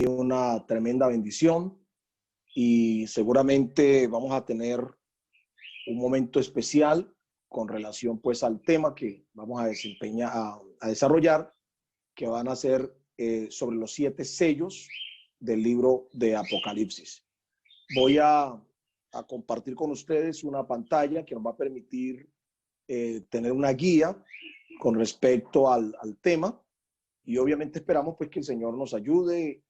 una tremenda bendición y seguramente vamos a tener un momento especial con relación pues al tema que vamos a desarrollar, que van a ser sobre los 7 sellos del libro de Apocalipsis. Voy a compartir con ustedes una pantalla que nos va a permitir tener una guía con respecto al tema, y obviamente esperamos pues que el Señor nos ayude.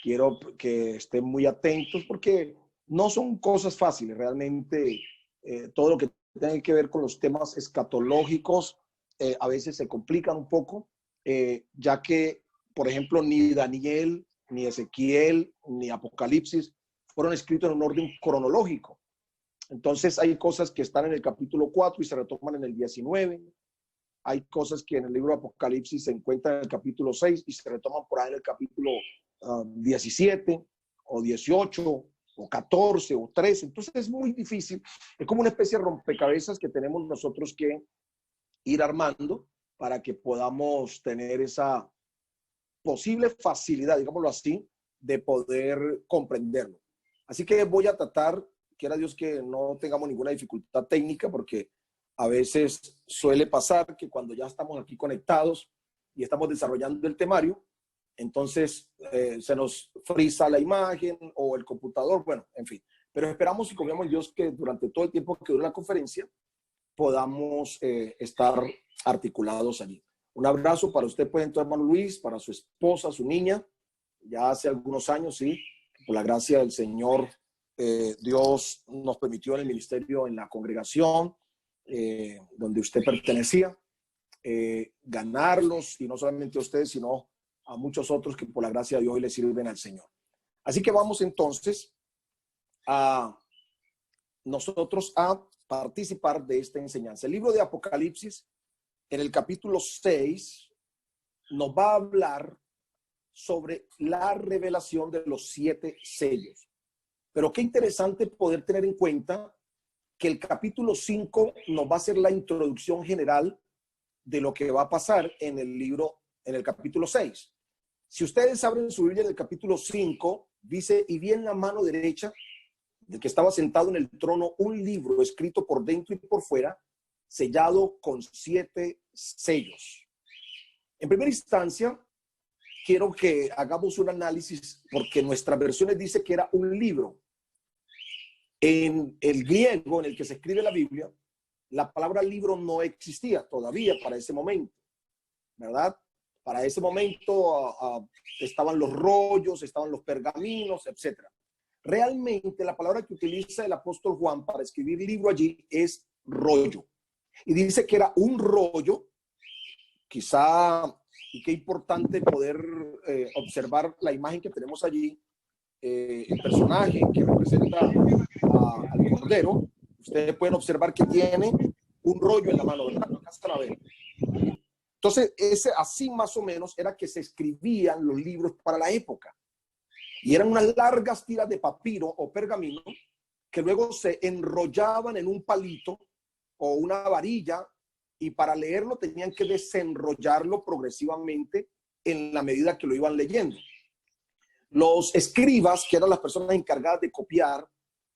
Quiero que estén muy atentos porque no son cosas fáciles realmente. Todo lo que tiene que ver con los temas escatológicos a veces se complican un poco, ya que, por ejemplo, ni Daniel, ni Ezequiel, ni Apocalipsis fueron escritos en un orden cronológico. Entonces hay cosas que están en el capítulo 4 y se retoman en el 19. Hay cosas que en el libro de Apocalipsis se encuentran en el capítulo 6 y se retoman por ahí en el capítulo 17 o 18 o 14 o 13. Entonces es muy difícil. Es como una especie de rompecabezas que tenemos nosotros que ir armando para que podamos tener esa posible facilidad, digámoslo así, de poder comprenderlo. Así que voy a tratar, quiera Dios que no tengamos ninguna dificultad técnica, porque a veces suele pasar que cuando ya estamos aquí conectados y estamos desarrollando el temario, entonces se nos frisa la imagen o el computador, bueno, en fin. Pero esperamos y confiamos en Dios que durante todo el tiempo que dure la conferencia podamos estar articulados allí. Un abrazo para usted, pues, entonces, hermano Luis, para su esposa, su niña, ya hace algunos años, sí, por la gracia del Señor, Dios nos permitió en el ministerio, en la congregación donde usted pertenecía, ganarlos, y no solamente a ustedes, sino a muchos otros que por la gracia de Dios le sirven al Señor. Así que vamos entonces a nosotros a participar de esta enseñanza. El libro de Apocalipsis, en el capítulo 6, nos va a hablar sobre la revelación de los 7 sellos. Pero qué interesante poder tener en cuenta que el capítulo 5 nos va a hacer la introducción general de lo que va a pasar en el libro, en el capítulo 6. Si ustedes abren su Biblia en el capítulo 5, dice: y vi en la mano derecha del que estaba sentado en el trono un libro escrito por dentro y por fuera, sellado con 7 sellos. En primera instancia, quiero que hagamos un análisis, porque nuestras versiones dice que era un libro. En el griego en el que se escribe la Biblia, la palabra libro no existía todavía para ese momento, ¿verdad? Para ese momento estaban los rollos, estaban los pergaminos, etc. Realmente la palabra que utiliza el apóstol Juan para escribir libro allí es rollo. Y dice que era un rollo, quizá, y qué importante poder observar la imagen que tenemos allí, el personaje que representa al cordero. Ustedes pueden observar que tiene un rollo en la mano, ¿verdad? Entonces, así más o menos era que se escribían los libros para la época. Y eran unas largas tiras de papiro o pergamino que luego se enrollaban en un palito o una varilla, y para leerlo tenían que desenrollarlo progresivamente en la medida que lo iban leyendo. Los escribas, que eran las personas encargadas de copiar,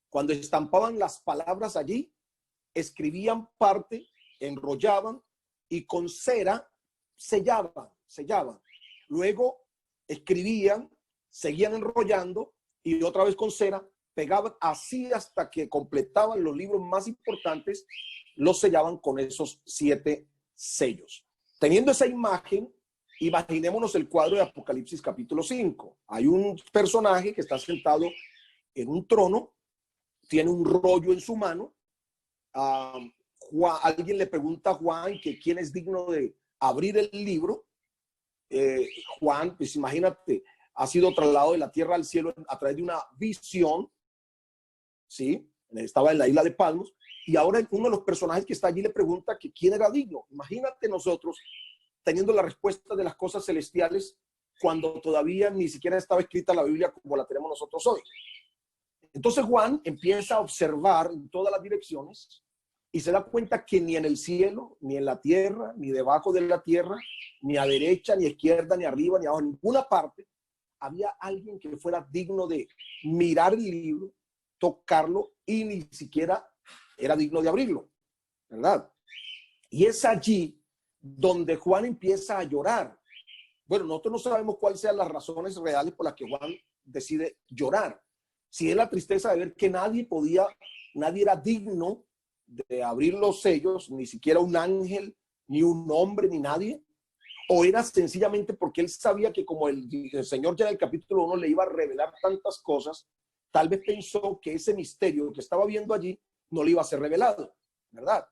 cuando estampaban las palabras allí, escribían parte, enrollaban y con cera sellaban. Luego escribían, seguían enrollando y otra vez con cera pegaban, así hasta que completaban los libros más importantes, los sellaban con esos 7 sellos. Teniendo esa imagen, imaginémonos el cuadro de Apocalipsis capítulo 5. Hay un personaje que está sentado en un trono, tiene un rollo en su mano. Alguien le pregunta a Juan que quién es digno de abrir el libro. Juan, pues imagínate, ha sido trasladado de la tierra al cielo a través de una visión, ¿sí? Estaba en la isla de Patmos, y ahora uno de los personajes que está allí le pregunta que quién era digno. Imagínate nosotros teniendo la respuesta de las cosas celestiales cuando todavía ni siquiera estaba escrita la Biblia como la tenemos nosotros hoy. Entonces Juan empieza a observar en todas las direcciones y se da cuenta que ni en el cielo, ni en la tierra, ni debajo de la tierra, ni a derecha, ni a izquierda, ni arriba, ni abajo, en ninguna parte había alguien que fuera digno de mirar el libro, tocarlo y ni siquiera era digno de abrirlo, ¿verdad? Y es allí donde Juan empieza a llorar. Bueno, nosotros no sabemos cuáles sean las razones reales por las que Juan decide llorar. Si es la tristeza de ver que nadie era digno de abrir los sellos, ni siquiera un ángel, ni un hombre, ni nadie, o era sencillamente porque él sabía que como el Señor ya en el capítulo 1 le iba a revelar tantas cosas, tal vez pensó que ese misterio que estaba viendo allí no le iba a ser revelado, ¿verdad?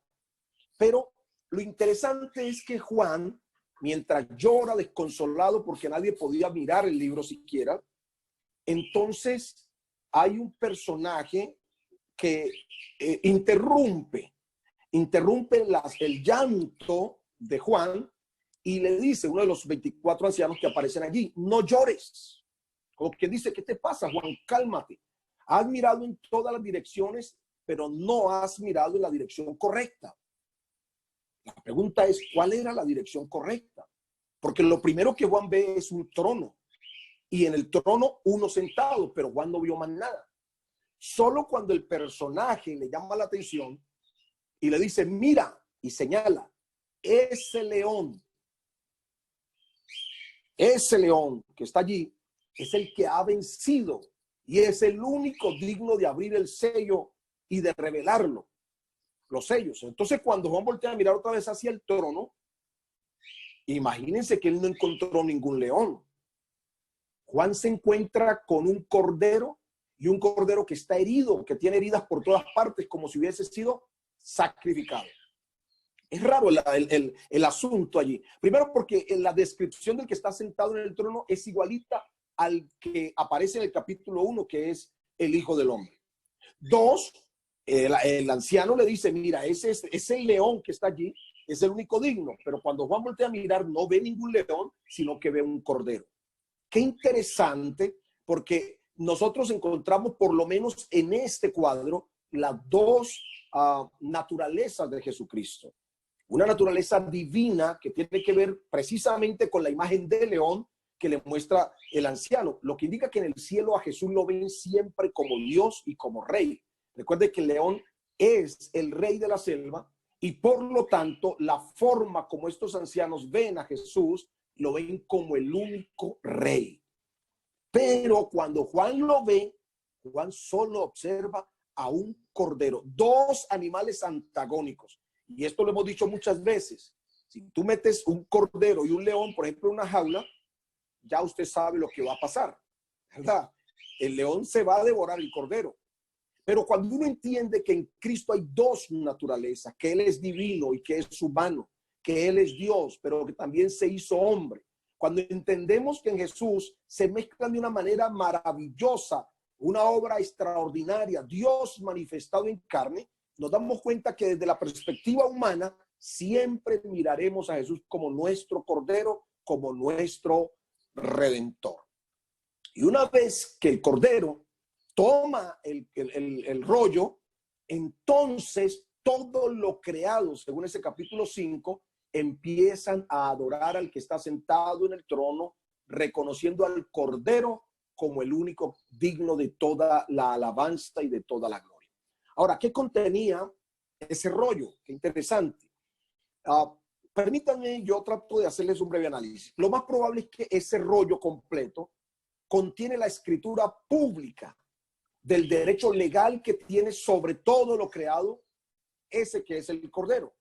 Pero lo interesante es que Juan, mientras llora desconsolado porque nadie podía mirar el libro siquiera, entonces hay un personaje que interrumpe el llanto de Juan y le dice, uno de los 24 ancianos que aparecen allí, no llores. Como quien dice, ¿qué te pasa, Juan? Cálmate. Has mirado en todas las direcciones, pero no has mirado en la dirección correcta. La pregunta es, ¿cuál era la dirección correcta? Porque lo primero que Juan ve es un trono y en el trono uno sentado, pero Juan no vio más nada. Solo cuando el personaje le llama la atención y le dice, mira, y señala, ese león que está allí es el que ha vencido y es el único digno de abrir el sello y de revelarlo, los sellos. Entonces, cuando Juan voltea a mirar otra vez hacia el trono, imagínense que él no encontró ningún león. Juan se encuentra con un cordero y un cordero que está herido, que tiene heridas por todas partes, como si hubiese sido sacrificado. Es raro el asunto allí. Primero porque en la descripción del que está sentado en el trono es igualita al que aparece en el capítulo 1, que es el Hijo del Hombre. Dos, el anciano le dice, mira, ese león que está allí es el único digno. Pero cuando Juan voltea a mirar, no ve ningún león, sino que ve un cordero. Qué interesante, porque nosotros encontramos por lo menos en este cuadro las dos naturalezas de Jesucristo. Una naturaleza divina que tiene que ver precisamente con la imagen de león que le muestra el anciano, lo que indica que en el cielo a Jesús lo ven siempre como Dios y como rey. Recuerde que el león es el rey de la selva y por lo tanto la forma como estos ancianos ven a Jesús lo ven como el único rey. Pero cuando Juan lo ve, Juan solo observa a un cordero, dos animales antagónicos. Y esto lo hemos dicho muchas veces. Si tú metes un cordero y un león, por ejemplo, en una jaula, ya usted sabe lo que va a pasar, ¿verdad? El león se va a devorar el cordero. Pero cuando uno entiende que en Cristo hay dos naturalezas, que Él es divino y que es humano, que Él es Dios, pero que también se hizo hombre, cuando entendemos que en Jesús se mezclan de una manera maravillosa, una obra extraordinaria, Dios manifestado en carne, nos damos cuenta que desde la perspectiva humana siempre miraremos a Jesús como nuestro Cordero, como nuestro Redentor. Y una vez que el Cordero toma el rollo, entonces todo lo creado, según ese capítulo 5, empiezan a adorar al que está sentado en el trono, reconociendo al Cordero como el único digno de toda la alabanza y de toda la gloria. Ahora, ¿qué contenía ese rollo? Qué interesante. Permítanme, yo trato de hacerles un breve análisis. Lo más probable es que ese rollo completo contiene la escritura pública del derecho legal que tiene sobre todo lo creado, ese que es el Cordero.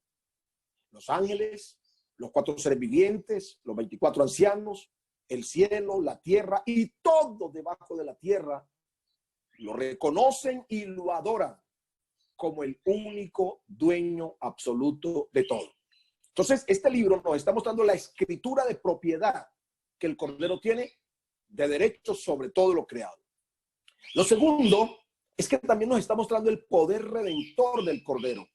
Los ángeles, los 4 seres vivientes, los 24 ancianos, el cielo, la tierra y todo debajo de la tierra lo reconocen y lo adoran como el único dueño absoluto de todo. Entonces, este libro nos está mostrando la escritura de propiedad que el Cordero tiene de derechos sobre todo lo creado. Lo segundo es que también nos está mostrando el poder redentor del Cordero,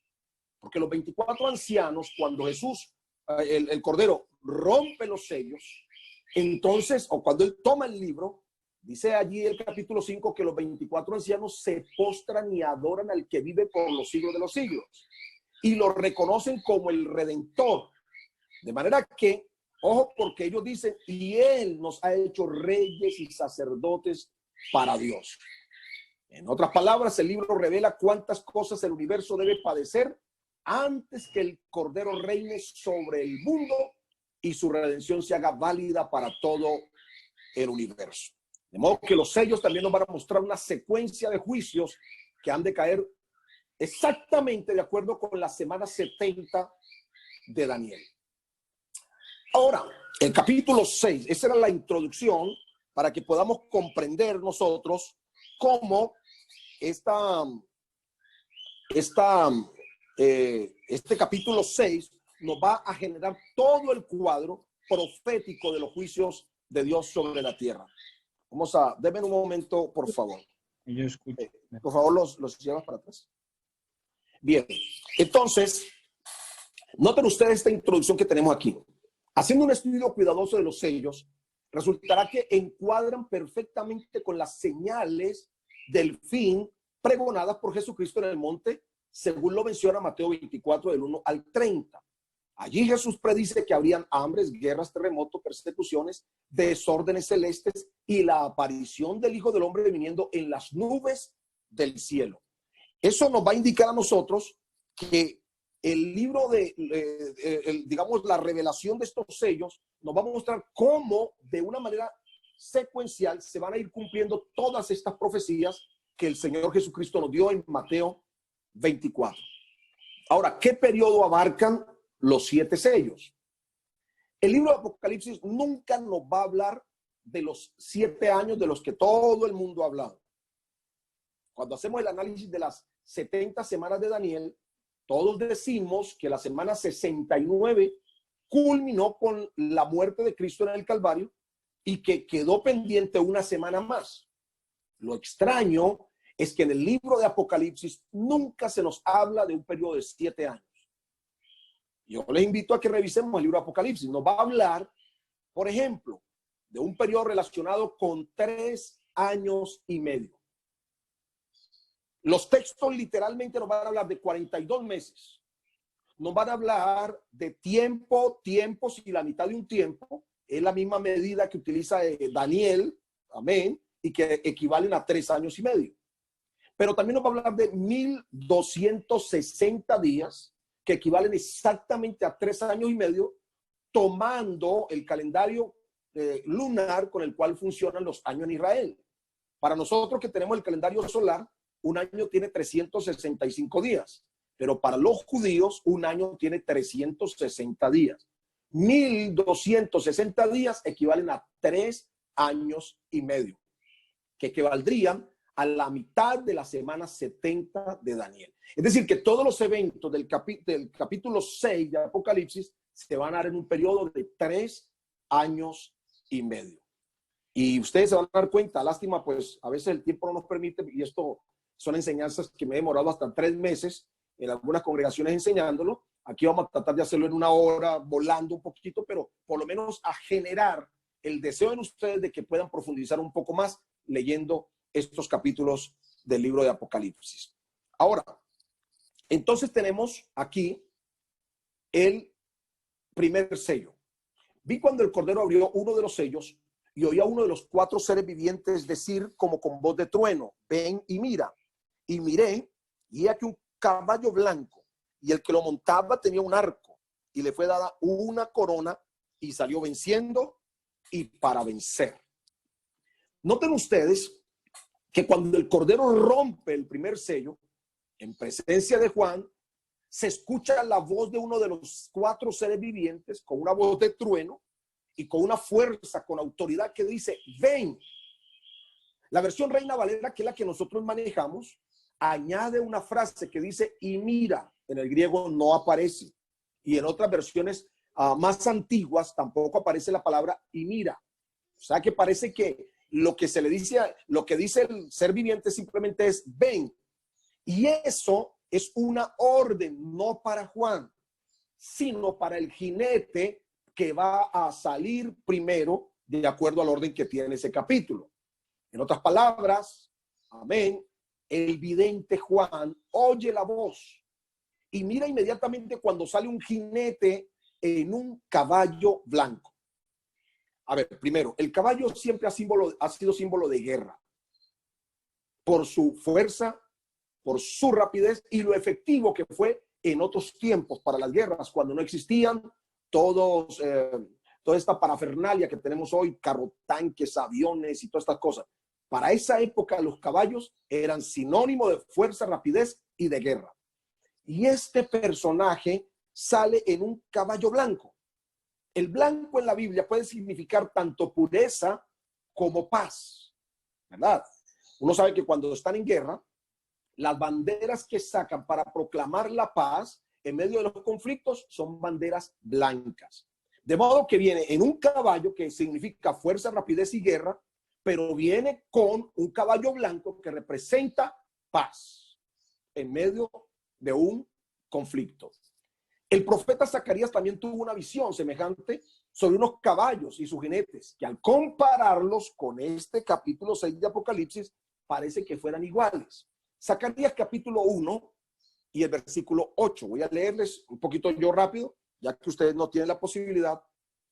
porque los 24 ancianos, cuando Jesús, el Cordero, rompe los sellos, entonces, o cuando él toma el libro, dice allí el capítulo 5 que los 24 ancianos se postran y adoran al que vive por los siglos de los siglos y lo reconocen como el Redentor. De manera que Ojo, porque ellos dicen, y Él nos ha hecho reyes y sacerdotes para Dios. En otras palabras, el libro revela cuántas cosas el universo debe padecer antes que el Cordero reine sobre el mundo y su redención se haga válida para todo el universo. De modo que los sellos también nos van a mostrar una secuencia de juicios que han de caer exactamente de acuerdo con la semana 70 de Daniel. Ahora, el capítulo 6, esa era la introducción para que podamos comprender nosotros cómo este capítulo 6 nos va a generar todo el cuadro profético de los juicios de Dios sobre la tierra. Vamos a, denme un momento, por favor. Yo escucho. Por favor, los llevas para atrás. Bien, entonces, noten ustedes esta introducción que tenemos aquí. Haciendo un estudio cuidadoso de los sellos, resultará que encuadran perfectamente con las señales del fin pregonadas por Jesucristo en el monte, según lo menciona Mateo 24, del 1 al 30. Allí Jesús predice que habrían hambres, guerras, terremotos, persecuciones, desórdenes celestes y la aparición del Hijo del Hombre viniendo en las nubes del cielo. Eso nos va a indicar a nosotros que el libro digamos, la revelación de estos sellos nos va a mostrar cómo de una manera secuencial se van a ir cumpliendo todas estas profecías que el Señor Jesucristo nos dio en Mateo 24. Ahora, ¿qué periodo abarcan los 7 sellos? El libro de Apocalipsis nunca nos va a hablar de los 7 años de los que todo el mundo ha hablado. Cuando hacemos el análisis de las 70 semanas de Daniel, todos decimos que la semana 69 culminó con la muerte de Cristo en el Calvario y que quedó pendiente una semana más. Lo extraño es que en el libro de Apocalipsis nunca se nos habla de un periodo de 7 años. Yo les invito a que revisemos el libro de Apocalipsis. Nos va a hablar, por ejemplo, de un periodo relacionado con 3 años y medio. Los textos literalmente nos van a hablar de 42 meses. Nos van a hablar de tiempos y la mitad de un tiempo. Es la misma medida que utiliza Daniel, amén, y que equivalen a 3 años y medio. Pero también nos va a hablar de 1260 días, que equivalen exactamente a 3 años y medio, tomando el calendario lunar con el cual funcionan los años en Israel. Para nosotros que tenemos el calendario solar, un año tiene 365 días, pero para los judíos un año tiene 360 días. 1260 días equivalen a 3 años y medio, que equivaldrían a la mitad de la semana 70 de Daniel. Es decir, que todos los eventos del capítulo 6 de Apocalipsis se van a dar en un periodo de 3 años y medio. Y ustedes se van a dar cuenta, lástima, pues a veces el tiempo no nos permite, y esto son enseñanzas que me he demorado hasta 3 meses en algunas congregaciones enseñándolo. Aquí vamos a tratar de hacerlo en 1 hora, volando un poquito, pero por lo menos a generar el deseo en ustedes de que puedan profundizar un poco más leyendo estos capítulos del libro de Apocalipsis. Ahora, entonces tenemos aquí el primer sello. Vi cuando el Cordero abrió uno de los sellos y oí a uno de los 4 seres vivientes decir como con voz de trueno: ven y mira. Y miré, y aquí un caballo blanco, y el que lo montaba tenía un arco, y le fue dada una corona, y salió venciendo y para vencer. Noten ustedes que cuando el Cordero rompe el primer sello, en presencia de Juan, se escucha la voz de uno de los 4 seres vivientes con una voz de trueno y con una fuerza, con autoridad, que dice: ven. La versión Reina Valera, que es la que nosotros manejamos, añade una frase que dice y mira. En el griego no aparece, y en otras versiones más antiguas tampoco aparece la palabra y mira. O sea que parece que lo que se le dice, lo que dice el ser viviente simplemente es ven. Y eso es una orden, no para Juan, sino para el jinete que va a salir primero de acuerdo al orden que tiene ese capítulo. En otras palabras, amén, el vidente Juan oye la voz y mira inmediatamente cuando sale un jinete en un caballo blanco. A ver, primero, el caballo siempre ha sido símbolo de guerra por su fuerza, por su rapidez y lo efectivo que fue en otros tiempos para las guerras, cuando no existían toda esta parafernalia que tenemos hoy, carro tanques, aviones y todas estas cosas. Para esa época los caballos eran sinónimo de fuerza, rapidez y de guerra. Y este personaje sale en un caballo blanco. El blanco en la Biblia puede significar tanto pureza como paz, ¿verdad? Uno sabe que cuando están en guerra, las banderas que sacan para proclamar la paz en medio de los conflictos son banderas blancas. De modo que viene en un caballo que significa fuerza, rapidez y guerra, pero viene con un caballo blanco que representa paz en medio de un conflicto. El profeta Zacarías también tuvo una visión semejante sobre unos caballos y sus jinetes, que al compararlos con este capítulo 6 de Apocalipsis, parece que fueran iguales. Zacarías capítulo 1 y el versículo 8. Voy a leerles un poquito yo rápido, ya que ustedes no tienen la posibilidad,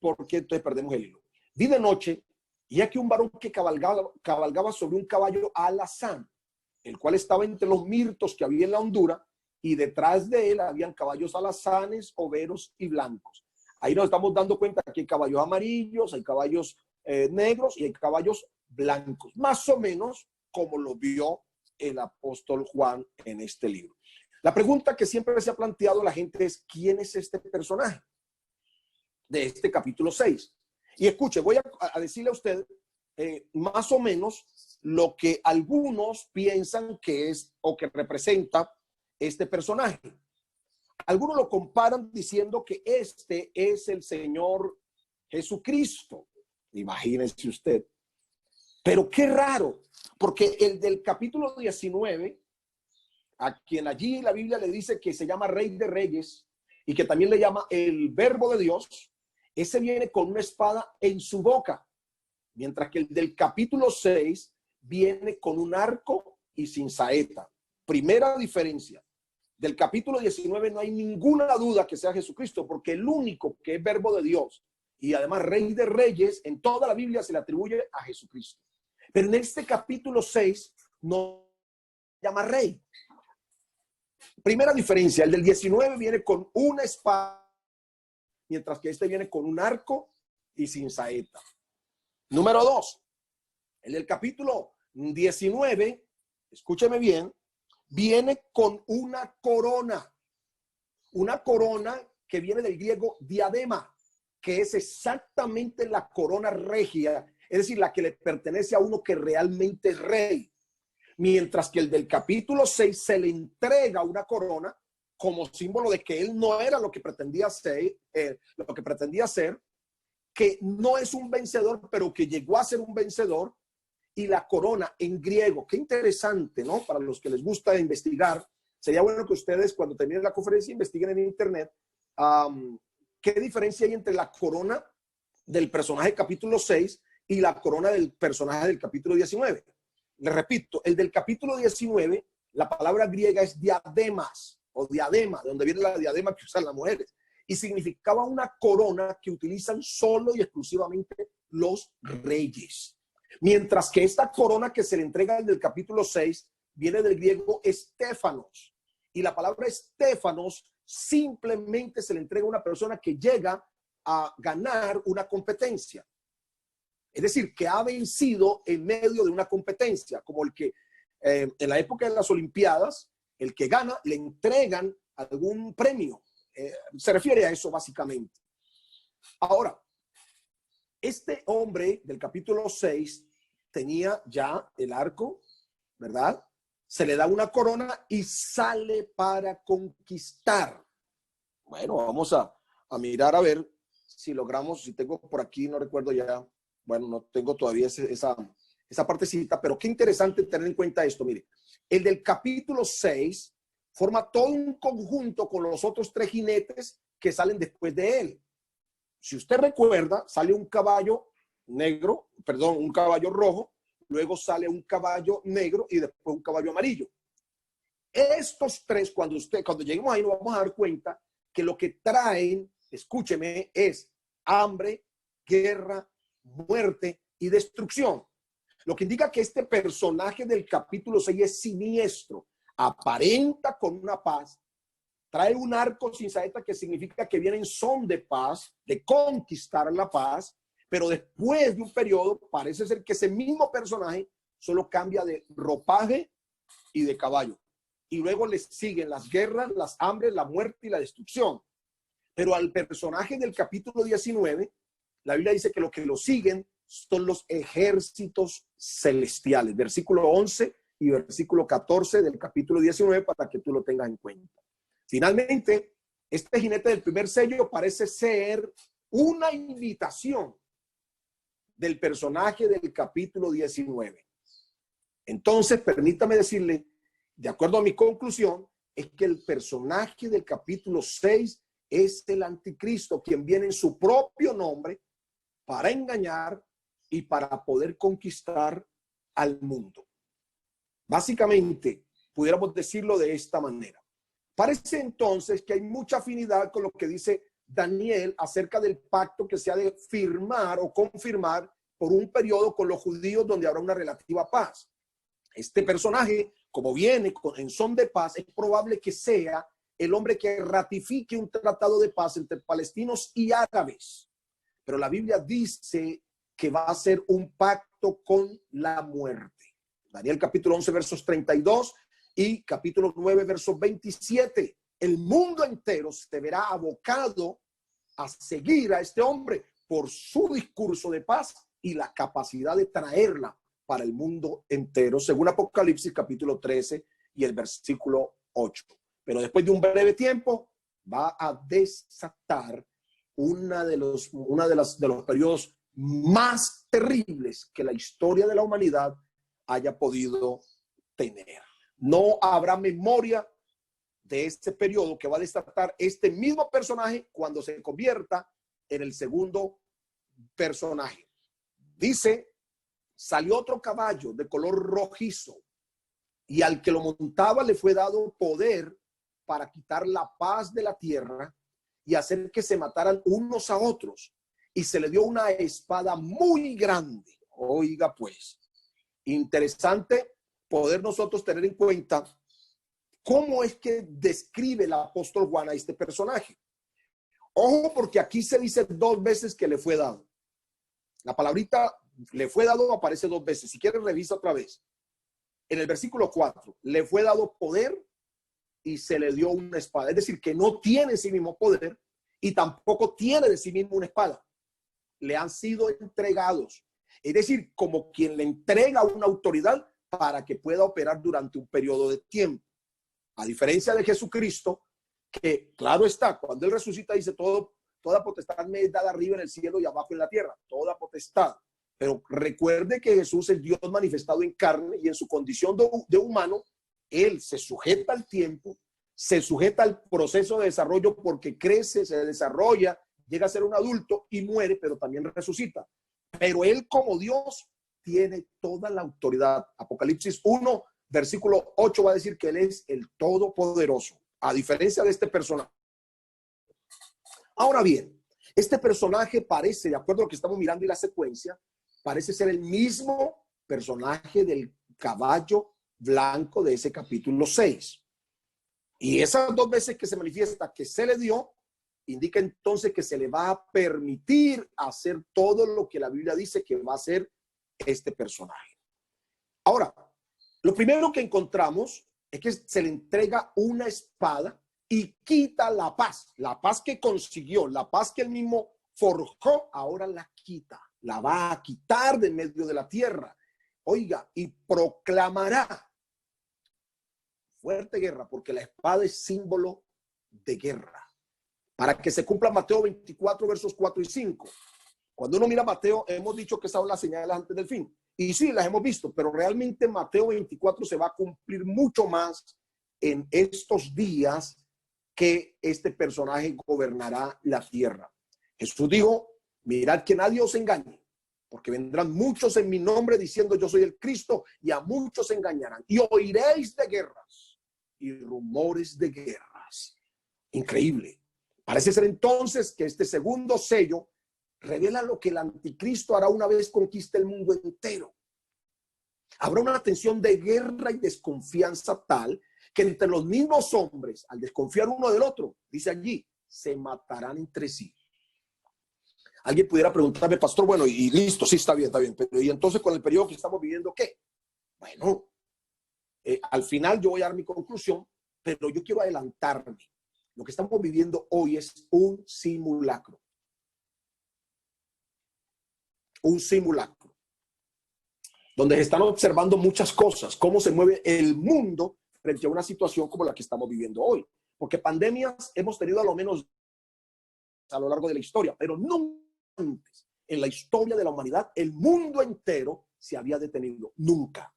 porque entonces perdemos el hilo. Vi de noche, y aquí un varón que cabalgaba sobre un caballo alazán, el cual estaba entre los mirtos que había en la hondura, y detrás de él habían caballos alazanes, overos y blancos. Ahí nos estamos dando cuenta que hay caballos amarillos, hay caballos negros y hay caballos blancos, más o menos como lo vio el apóstol Juan en este libro. La pregunta que siempre se ha planteado la gente es: ¿quién es este personaje de este capítulo 6? Y escuche, voy a decirle a usted más o menos lo que algunos piensan que es o que representa este personaje. Algunos lo comparan diciendo que este es el Señor Jesucristo. Imagínense usted. Pero qué raro, porque el del capítulo 19, a quien allí la Biblia le dice que se llama Rey de Reyes y que también le llama el Verbo de Dios, ese viene con una espada en su boca, mientras que el del capítulo 6 viene con un arco y sin saeta. Primera diferencia. Del capítulo 19 no hay ninguna duda que sea Jesucristo, porque el único que es Verbo de Dios y además Rey de Reyes en toda la Biblia se le atribuye a Jesucristo. Pero en este capítulo 6 no se llama Rey. Primera diferencia, el del 19 viene con una espada, mientras que este viene con un arco y sin saeta. Número 2, el del capítulo 19, escúcheme bien, viene con una corona que viene del griego diadema, que es exactamente la corona regia, es decir, la que le pertenece a uno que realmente es rey. Mientras que el del capítulo 6 se le entrega una corona como símbolo de que él no era lo que pretendía ser, que no es un vencedor, pero que llegó a ser un vencedor. Y la corona en griego, qué interesante, ¿no? Para los que les gusta investigar, sería bueno que ustedes cuando terminen la conferencia investiguen en internet qué diferencia hay entre la corona del personaje capítulo 6 y la corona del personaje del capítulo 19. Les repito, el del capítulo 19, la palabra griega es diademas o diadema, de donde viene la diadema que usan las mujeres, y significaba una corona que utilizan solo y exclusivamente los reyes. Mientras que esta corona que se le entrega del capítulo 6 viene del griego estéfanos. Y la palabra estéfanos simplemente se le entrega a una persona que llega a ganar una competencia. Es decir, que ha vencido en medio de una competencia, como el que en la época de las Olimpiadas, el que gana le entregan algún premio. Se refiere a eso básicamente. Ahora, este hombre del capítulo 6 tenía ya el arco, ¿verdad? Se le da una corona y sale para conquistar. Bueno, vamos a mirar a ver si logramos, si tengo por aquí, no recuerdo ya, bueno, no tengo todavía esa partecita, pero qué interesante tener en cuenta esto. Mire, el del capítulo 6 forma todo un conjunto con los otros 3 jinetes que salen después de él. Si usted recuerda, sale un caballo negro, perdón, un caballo rojo, luego sale un caballo negro y después un caballo amarillo. Estos 3, cuando lleguemos ahí nos vamos a dar cuenta que lo que traen, escúcheme, es hambre, guerra, muerte y destrucción. Lo que indica que este personaje del capítulo 6 es siniestro, aparenta con una paz, trae un arco sin saeta que significa que viene en son de paz, de conquistar la paz, pero después de un periodo parece ser que ese mismo personaje solo cambia de ropaje y de caballo. Y luego les siguen las guerras, las hambres, la muerte y la destrucción. Pero al personaje del capítulo 19, la Biblia dice que lo que lo siguen son los ejércitos celestiales. Versículo 11 y versículo 14 del capítulo 19 para que tú lo tengas en cuenta. Finalmente, este jinete del primer sello parece ser una invitación del personaje del capítulo 19. Entonces, permítame decirle, de acuerdo a mi conclusión, es que el personaje del capítulo 6 es el anticristo, quien viene en su propio nombre para engañar y para poder conquistar al mundo. Básicamente, pudiéramos decirlo de esta manera. Parece entonces que hay mucha afinidad con lo que dice Daniel acerca del pacto que se ha de firmar o confirmar por un periodo con los judíos donde habrá una relativa paz. Este personaje, como viene en son de paz, es probable que sea el hombre que ratifique un tratado de paz entre palestinos y árabes. Pero la Biblia dice que va a ser un pacto con la muerte. Daniel capítulo 11, versos 32 y capítulo 9, versos 27. El mundo entero se verá abocado a seguir a este hombre por su discurso de paz y la capacidad de traerla para el mundo entero, según Apocalipsis capítulo 13 y el versículo 8. Pero después de un breve tiempo va a desatar de los periodos más terribles que la historia de la humanidad haya podido tener. No habrá memoria de este periodo que va a desatar este mismo personaje cuando se convierta en el segundo personaje. Dice, salió otro caballo de color rojizo y al que lo montaba le fue dado poder para quitar la paz de la tierra y hacer que se mataran unos a otros. Y se le dio una espada muy grande. Oiga pues, interesante poder nosotros tener en cuenta cómo es que describe el apóstol Juan a este personaje. Ojo, porque aquí se dice 2 veces que le fue dado. La palabrita le fue dado aparece 2 veces. Si quieres, revisa otra vez. En el versículo 4, le fue dado poder y se le dio una espada. Es decir, que no tiene en sí mismo poder y tampoco tiene de sí mismo una espada. Le han sido entregados. Es decir, como quien le entrega una autoridad para que pueda operar durante un periodo de tiempo. A diferencia de Jesucristo, que claro está, cuando Él resucita dice, toda potestad me es dada arriba en el cielo y abajo en la tierra. Toda potestad. Pero recuerde que Jesús es Dios manifestado en carne y en su condición de humano, Él se sujeta al tiempo, se sujeta al proceso de desarrollo porque crece, se desarrolla, llega a ser un adulto y muere, pero también resucita. Pero Él como Dios tiene toda la autoridad. Apocalipsis 1, versículo 8 va a decir que Él es el Todopoderoso, a diferencia de este personaje. Ahora bien, este personaje parece, de acuerdo a lo que estamos mirando y la secuencia, parece ser el mismo personaje del caballo blanco de ese capítulo 6. Y esas 2 veces que se manifiesta que se le dio, indica entonces que se le va a permitir hacer todo lo que la Biblia dice que va a hacer este personaje. Ahora, lo primero que encontramos es que se le entrega una espada y quita la paz que consiguió, la paz que él mismo forjó, ahora la quita, la va a quitar de medio de la tierra. Oiga, y proclamará fuerte guerra, porque la espada es símbolo de guerra. Para que se cumpla Mateo 24, versos 4 y 5. Cuando uno mira Mateo, hemos dicho que son las señales antes del fin. Y sí, las hemos visto, pero realmente Mateo 24 se va a cumplir mucho más en estos días que este personaje gobernará la tierra. Jesús dijo, mirad que nadie os engañe, porque vendrán muchos en mi nombre diciendo yo soy el Cristo, y a muchos engañarán. Y oiréis de guerras y rumores de guerras. Increíble. Parece ser entonces que este segundo sello revela lo que el anticristo hará una vez conquiste el mundo entero. Habrá una tensión de guerra y desconfianza tal que entre los mismos hombres, al desconfiar uno del otro, dice allí, se matarán entre sí. Alguien pudiera preguntarme, pastor, bueno, y listo, sí, está bien, pero ¿y entonces con el periodo que estamos viviendo qué? Bueno, al final yo voy a dar mi conclusión, pero yo quiero adelantarme. Lo que estamos viviendo hoy es un simulacro. Un simulacro. Donde se están observando muchas cosas, cómo se mueve el mundo frente a una situación como la que estamos viviendo hoy. Porque pandemias hemos tenido a lo menos a lo largo de la historia, pero no antes. En la historia de la humanidad, el mundo entero se había detenido. Nunca.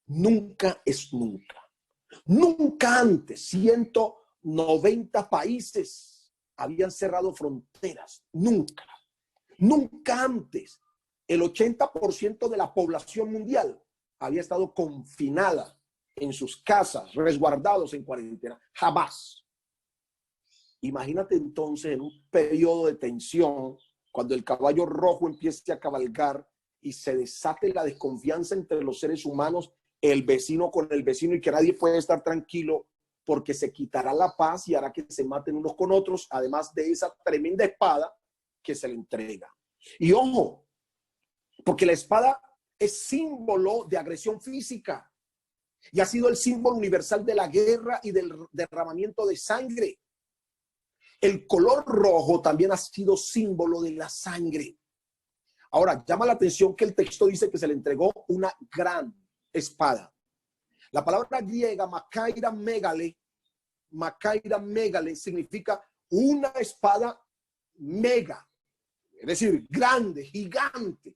Nunca es nunca. Nunca antes 190 países habían cerrado fronteras. Nunca. Nunca antes el 80% de la población mundial había estado confinada en sus casas, resguardados en cuarentena. Jamás. Imagínate entonces en un periodo de tensión, cuando el caballo rojo empiece a cabalgar y se desate la desconfianza entre los seres humanos, el vecino con el vecino, y que nadie puede estar tranquilo porque se quitará la paz y hará que se maten unos con otros, además de esa tremenda espada que se le entrega. Y ojo, porque la espada es símbolo de agresión física y ha sido el símbolo universal de la guerra y del derramamiento de sangre. El color rojo también ha sido símbolo de la sangre. Ahora, llama la atención que el texto dice que se le entregó una gran espada. La palabra griega makaira megale significa una espada mega, es decir, grande, gigante,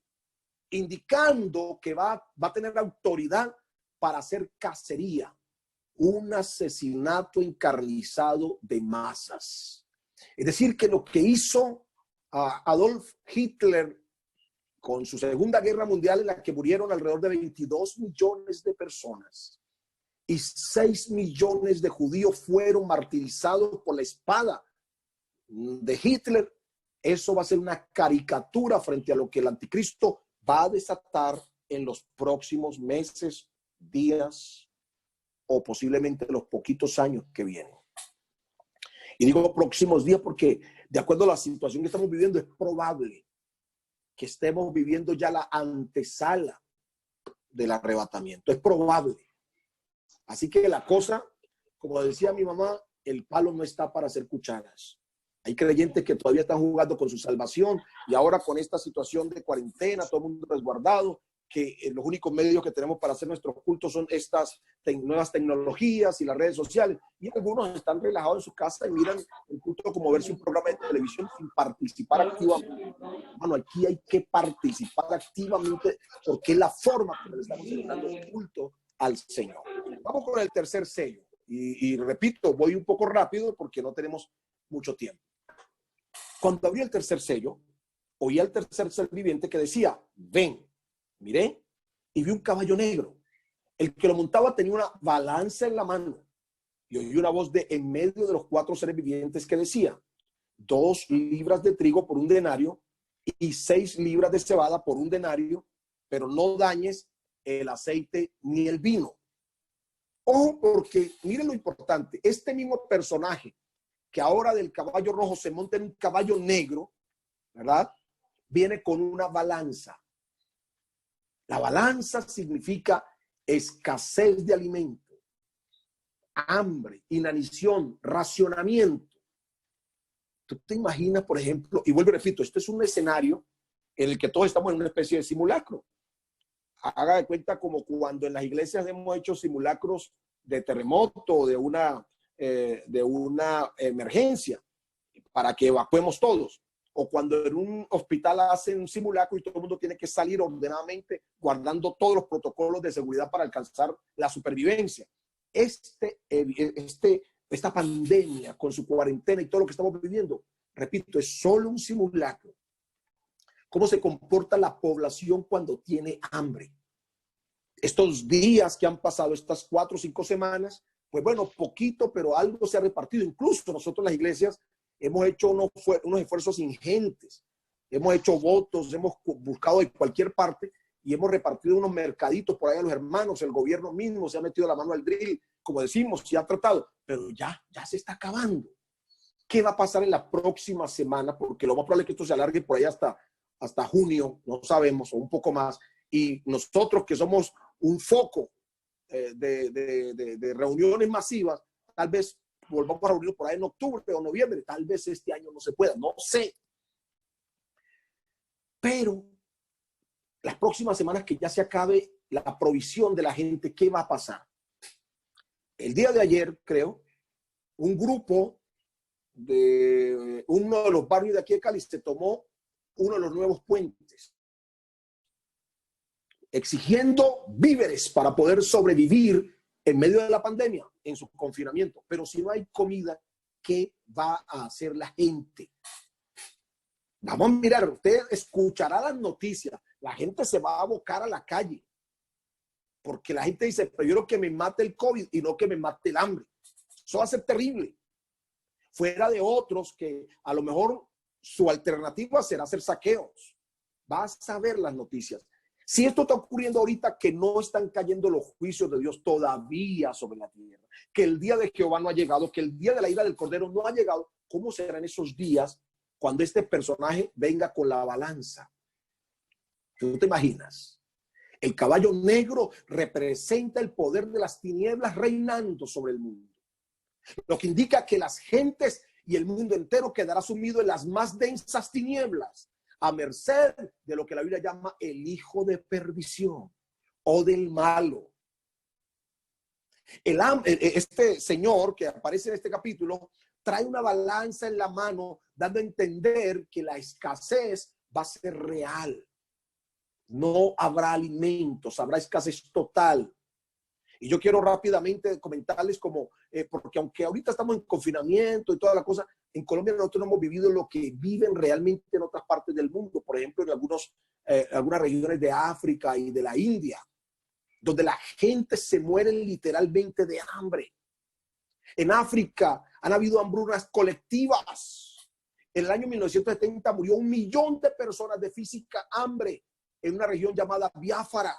indicando que va a tener autoridad para hacer cacería, un asesinato encarnizado de masas. Es decir, que lo que hizo Adolf Hitler con su Segunda Guerra Mundial, en la que murieron alrededor de 22 millones de personas y 6 millones de judíos fueron martirizados por la espada de Hitler, eso va a ser una caricatura frente a lo que el anticristo va a desatar en los próximos meses, días o posiblemente los poquitos años que vienen. Y digo próximos días porque de acuerdo a la situación que estamos viviendo es probable que estemos viviendo ya la antesala del arrebatamiento. Es probable. Así que la cosa, como decía mi mamá, el palo no está para hacer cucharas. Hay creyentes que todavía están jugando con su salvación y ahora con esta situación de cuarentena, todo el mundo resguardado, que los únicos medios que tenemos para hacer nuestros cultos son estas nuevas tecnologías y las redes sociales. Y algunos están relajados en su casa y miran el culto como verse un programa de televisión sin participar activamente. Bueno, aquí hay que participar activamente porque es la forma que le estamos celebrando el culto al Señor. Vamos con el tercer sello. Y repito, voy un poco rápido porque no tenemos mucho tiempo. Cuando abrí el tercer sello, oí al tercer ser viviente que decía, ven. Miré y vi un caballo negro. El que lo montaba tenía una balanza en la mano. Y oí una voz de en medio de los 4 seres vivientes que decía, 2 libras de trigo por un denario y 6 libras de cebada por un denario, pero no dañes el aceite ni el vino. Ojo, porque miren lo importante, este mismo personaje que ahora del caballo rojo se monta en un caballo negro, ¿verdad? Viene con una balanza. La balanza significa escasez de alimento, hambre, inanición, racionamiento. Tú te imaginas, por ejemplo, y vuelvo y repito, esto es un escenario en el que todos estamos en una especie de simulacro. Haga de cuenta como cuando en las iglesias hemos hecho simulacros de terremoto, de una emergencia, para que evacuemos todos. O cuando en un hospital hacen un simulacro y todo el mundo tiene que salir ordenadamente guardando todos los protocolos de seguridad para alcanzar la supervivencia. Esta pandemia con su cuarentena y todo lo que estamos viviendo, repito, es solo un simulacro. ¿Cómo se comporta la población cuando tiene hambre? Estos días que han pasado, estas 4 o 5 semanas, pues bueno, poquito, pero algo se ha repartido. Incluso nosotros las iglesias hemos hecho unos esfuerzos ingentes hemos hecho votos, hemos buscado en cualquier parte y hemos repartido unos mercaditos por ahí a los hermanos. El gobierno mismo se ha metido la mano al drill, como decimos, se ha tratado, pero ya se está acabando. ¿Qué va a pasar en la próxima semana? Porque lo más probable es que esto se alargue por ahí hasta junio, no sabemos, o un poco más. Y nosotros que somos un foco de reuniones masivas, tal vez volvamos a reunirnos por ahí en octubre o noviembre, tal vez este año no se pueda, no sé. Pero las próximas semanas que ya se acabe la provisión de la gente, ¿qué va a pasar? El día de ayer, creo, un grupo de uno de los barrios de aquí de Cali se tomó uno de los nuevos puentes, exigiendo víveres para poder sobrevivir en medio de la pandemia, en su confinamiento. Pero si no hay comida, ¿qué va a hacer la gente? Vamos a mirar, usted escuchará las noticias, la gente se va a abocar a la calle, porque la gente dice, prefiero que me mate el COVID y no que me mate el hambre. Eso va a ser terrible. Fuera de otros que a lo mejor su alternativa será hacer saqueos. Vas a ver las noticias. Si esto está ocurriendo ahorita, que no están cayendo los juicios de Dios todavía sobre la tierra, que el día de Jehová no ha llegado, que el día de la ira del Cordero no ha llegado, ¿cómo serán esos días cuando este personaje venga con la balanza? ¿Tú te imaginas? El caballo negro representa el poder de las tinieblas reinando sobre el mundo, lo que indica que las gentes y el mundo entero quedará sumido en las más densas tinieblas, a merced de lo que la Biblia llama el hijo de perdición o del malo. Este señor que aparece en este capítulo trae una balanza en la mano, dando a entender que la escasez va a ser real. No habrá alimentos, habrá escasez total. Y yo quiero rápidamente comentarles porque aunque ahorita estamos en confinamiento y toda la cosa, en Colombia nosotros no hemos vivido lo que viven realmente en otras partes del mundo. Por ejemplo, en algunas regiones de África y de la India, donde la gente se muere literalmente de hambre. En África han habido hambrunas colectivas. En el año 1970 murió 1 millón de personas de física hambre en una región llamada Biafra.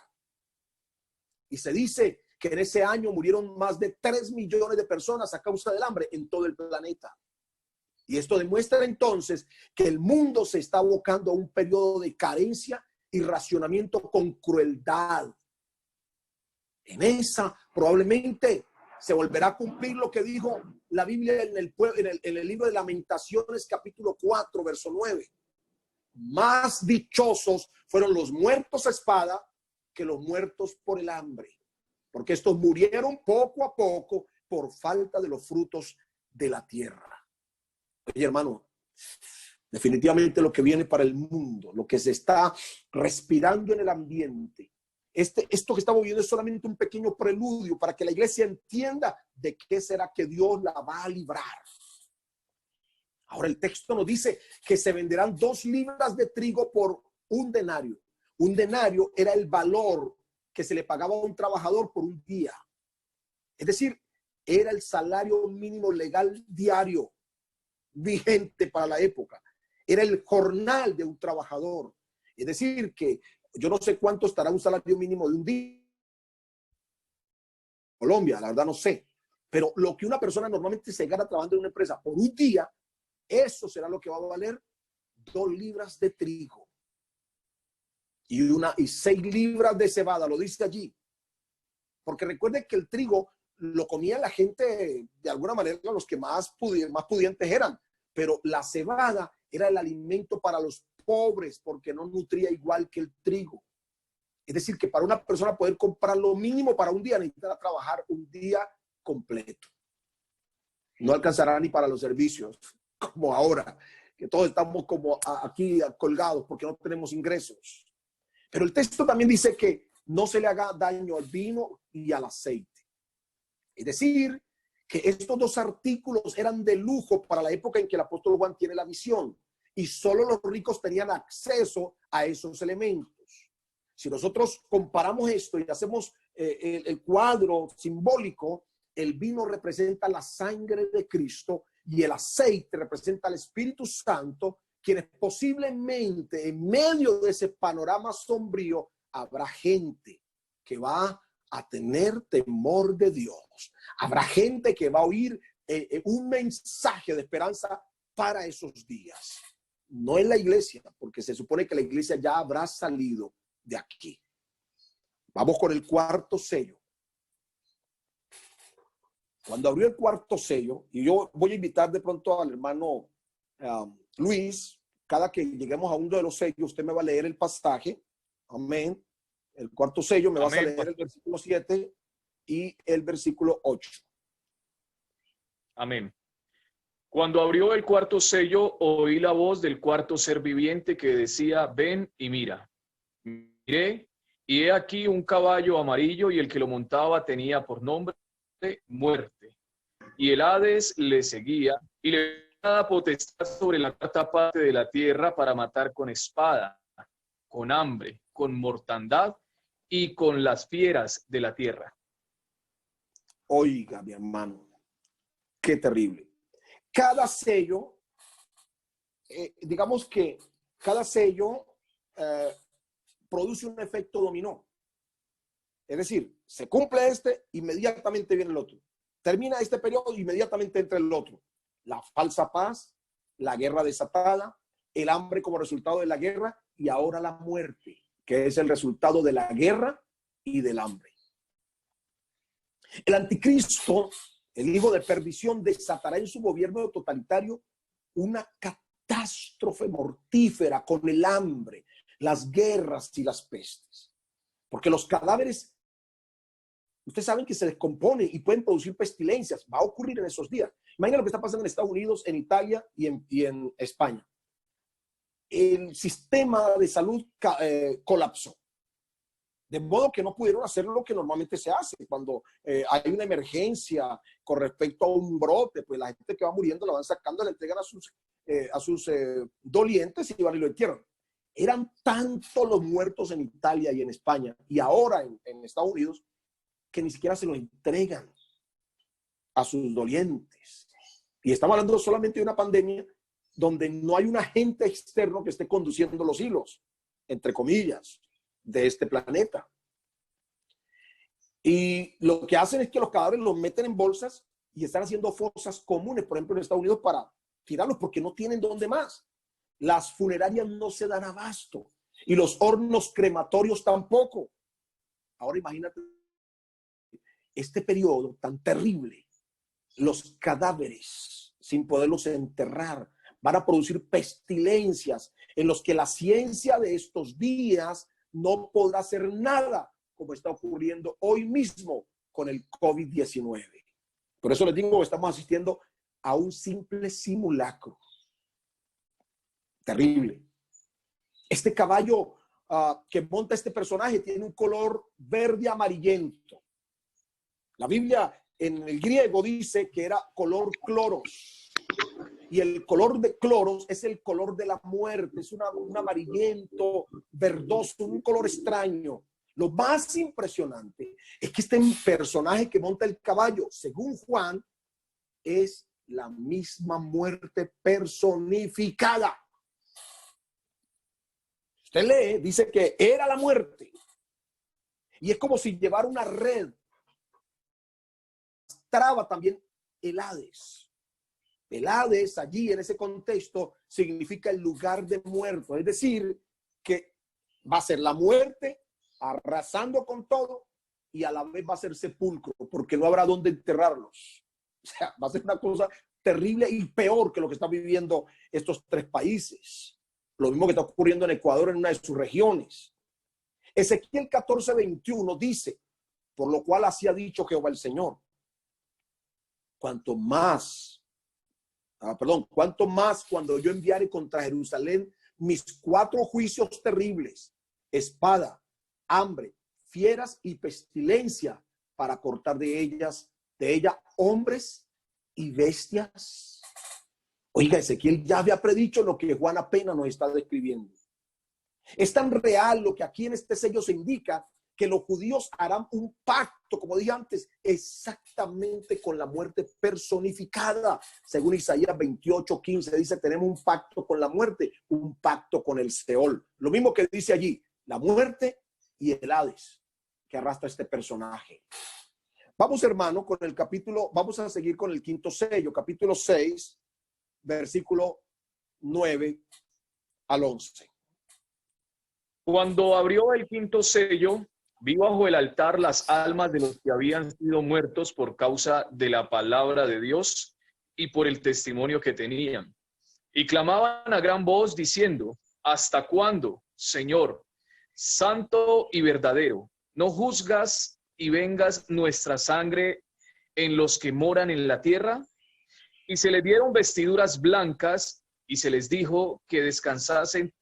Y se dice que en ese año murieron más de 3 millones de personas a causa del hambre en todo el planeta. Y esto demuestra entonces que el mundo se está abocando a un periodo de carencia y racionamiento con crueldad. En esa probablemente se volverá a cumplir lo que dijo la Biblia en el libro de Lamentaciones, capítulo 4, verso 9. Más dichosos fueron los muertos a espada que los muertos por el hambre, porque estos murieron poco a poco por falta de los frutos de la tierra. Oye, hermano, definitivamente lo que viene para el mundo, lo que se está respirando en el ambiente, esto que estamos viendo es solamente un pequeño preludio para que la iglesia entienda de qué será que Dios la va a librar. Ahora el texto nos dice que se venderán 2 libras de trigo por 1 denario. 1 denario era el valor que se le pagaba a un trabajador por un día. Es decir, era el salario mínimo legal diario vigente para la época. Era el jornal de un trabajador. Es decir, que yo no sé cuánto estará un salario mínimo de un día. Colombia, la verdad no sé. Pero lo que una persona normalmente se gana trabajando en una empresa por un día, eso será lo que va a valer 2 libras de trigo. Y 6 libras de cebada, lo dice allí. Porque recuerden que el trigo lo comía la gente de alguna manera, los que más pudientes eran. Pero la cebada era el alimento para los pobres porque no nutría igual que el trigo. Es decir, que para una persona poder comprar lo mínimo para un día necesitará trabajar un día completo. No alcanzará ni para los servicios, como ahora, que todos estamos como aquí colgados porque no tenemos ingresos. Pero el texto también dice que no se le haga daño al vino y al aceite. Es decir, que estos 2 artículos eran de lujo para la época en que el apóstol Juan tiene la visión y solo los ricos tenían acceso a esos elementos. Si nosotros comparamos esto y hacemos el cuadro simbólico, el vino representa la sangre de Cristo y el aceite representa al Espíritu Santo quienes posiblemente en medio de ese panorama sombrío habrá gente que va a tener temor de Dios. Habrá gente que va a oír un mensaje de esperanza para esos días. No en la iglesia, porque se supone que la iglesia ya habrá salido de aquí. Vamos con el cuarto sello. Cuando abrió el cuarto sello, y yo voy a invitar de pronto al hermano Luis, cada que lleguemos a uno de los sellos, usted me va a leer el pasaje. Amén. El cuarto sello me vas a leer el versículo 7 y el versículo 8. Amén. Cuando abrió el cuarto sello, oí la voz del cuarto ser viviente que decía, ven y mira. Miré, y he aquí un caballo amarillo, y el que lo montaba tenía por nombre Muerte. Y el Hades le seguía, y le daba potestad sobre la cuarta parte de la tierra para matar con espada, con hambre, con mortandad y con las fieras de la tierra. Oiga, mi hermano, qué terrible. Cada sello, digamos que cada sello produce un efecto dominó. Es decir, se cumple este, inmediatamente viene el otro. Termina este periodo, inmediatamente entra el otro. La falsa paz, la guerra desatada, el hambre como resultado de la guerra y ahora la muerte, que es el resultado de la guerra y del hambre. El anticristo, el hijo de perdición, desatará en su gobierno totalitario una catástrofe mortífera con el hambre, las guerras y las pestes. Porque los cadáveres, ustedes saben que se descomponen y pueden producir pestilencias. Va a ocurrir en esos días. Imagina lo que está pasando en Estados Unidos, en Italia y en España. El sistema de salud colapsó. De modo que no pudieron hacer lo que normalmente se hace. Cuando hay una emergencia con respecto a un brote, pues la gente que va muriendo la van sacando, le entregan a sus dolientes y van y lo entierran. Eran tantos los muertos en Italia y en España y ahora en Estados Unidos que ni siquiera se los entregan a sus dolientes. Y estamos hablando solamente de una pandemia donde no hay un agente externo que esté conduciendo los hilos, entre comillas, de este planeta. Y lo que hacen es que los cadáveres los meten en bolsas y están haciendo fosas comunes, por ejemplo, en Estados Unidos para tirarlos porque no tienen dónde más. Las funerarias no se dan abasto y los hornos crematorios tampoco. Ahora imagínate este periodo tan terrible. Los cadáveres, sin poderlos enterrar, van a producir pestilencias en los que la ciencia de estos días no podrá hacer nada, como está ocurriendo hoy mismo con el COVID-19. Por eso les digo que estamos asistiendo a un simple simulacro. Terrible. Este caballo que monta este personaje tiene un color verde amarillento. La Biblia en el griego dice que era color cloros. Y el color de cloros es el color de la muerte. Es un amarillento, verdoso, un color extraño. Lo más impresionante es que este personaje que monta el caballo, según Juan, es la misma muerte personificada. Usted lee, dice que era la muerte. Y es como si llevara una red. Traba también el Hades. El Hades allí en ese contexto significa el lugar de muertos. Es decir, que va a ser la muerte arrasando con todo y a la vez va a ser sepulcro porque no habrá dónde enterrarlos. O sea, va a ser una cosa terrible y peor que lo que están viviendo estos tres países. Lo mismo que está ocurriendo en Ecuador en una de sus regiones. Ezequiel 14:21 dice, por lo cual así ha dicho Jehová el Señor. Cuanto más cuando yo enviare contra Jerusalén mis 4 juicios terribles, espada, hambre, fieras y pestilencia, para cortar de ella hombres y bestias. Oiga, Ezequiel ya había predicho lo que Juan apenas nos está describiendo. Es tan real lo que aquí en este sello se indica que los judíos harán un pacto pacto, como dije antes, exactamente con la muerte personificada. Según Isaías 28:15 dice, tenemos un pacto con la muerte, un pacto con el Seol. Lo mismo que dice allí, la muerte y el Hades que arrastra este personaje. Vamos, hermano, con el capítulo, vamos a seguir con el quinto sello, capítulo 6, versículo 9 al 11. Cuando abrió el quinto sello, vi bajo el altar las almas de los que habían sido muertos por causa de la palabra de Dios y por el testimonio que tenían. Y clamaban a gran voz diciendo, ¿hasta cuándo, Señor, santo y verdadero, no juzgas y vengas nuestra sangre en los que moran en la tierra? Y se les dieron vestiduras blancas y se les dijo que descansasen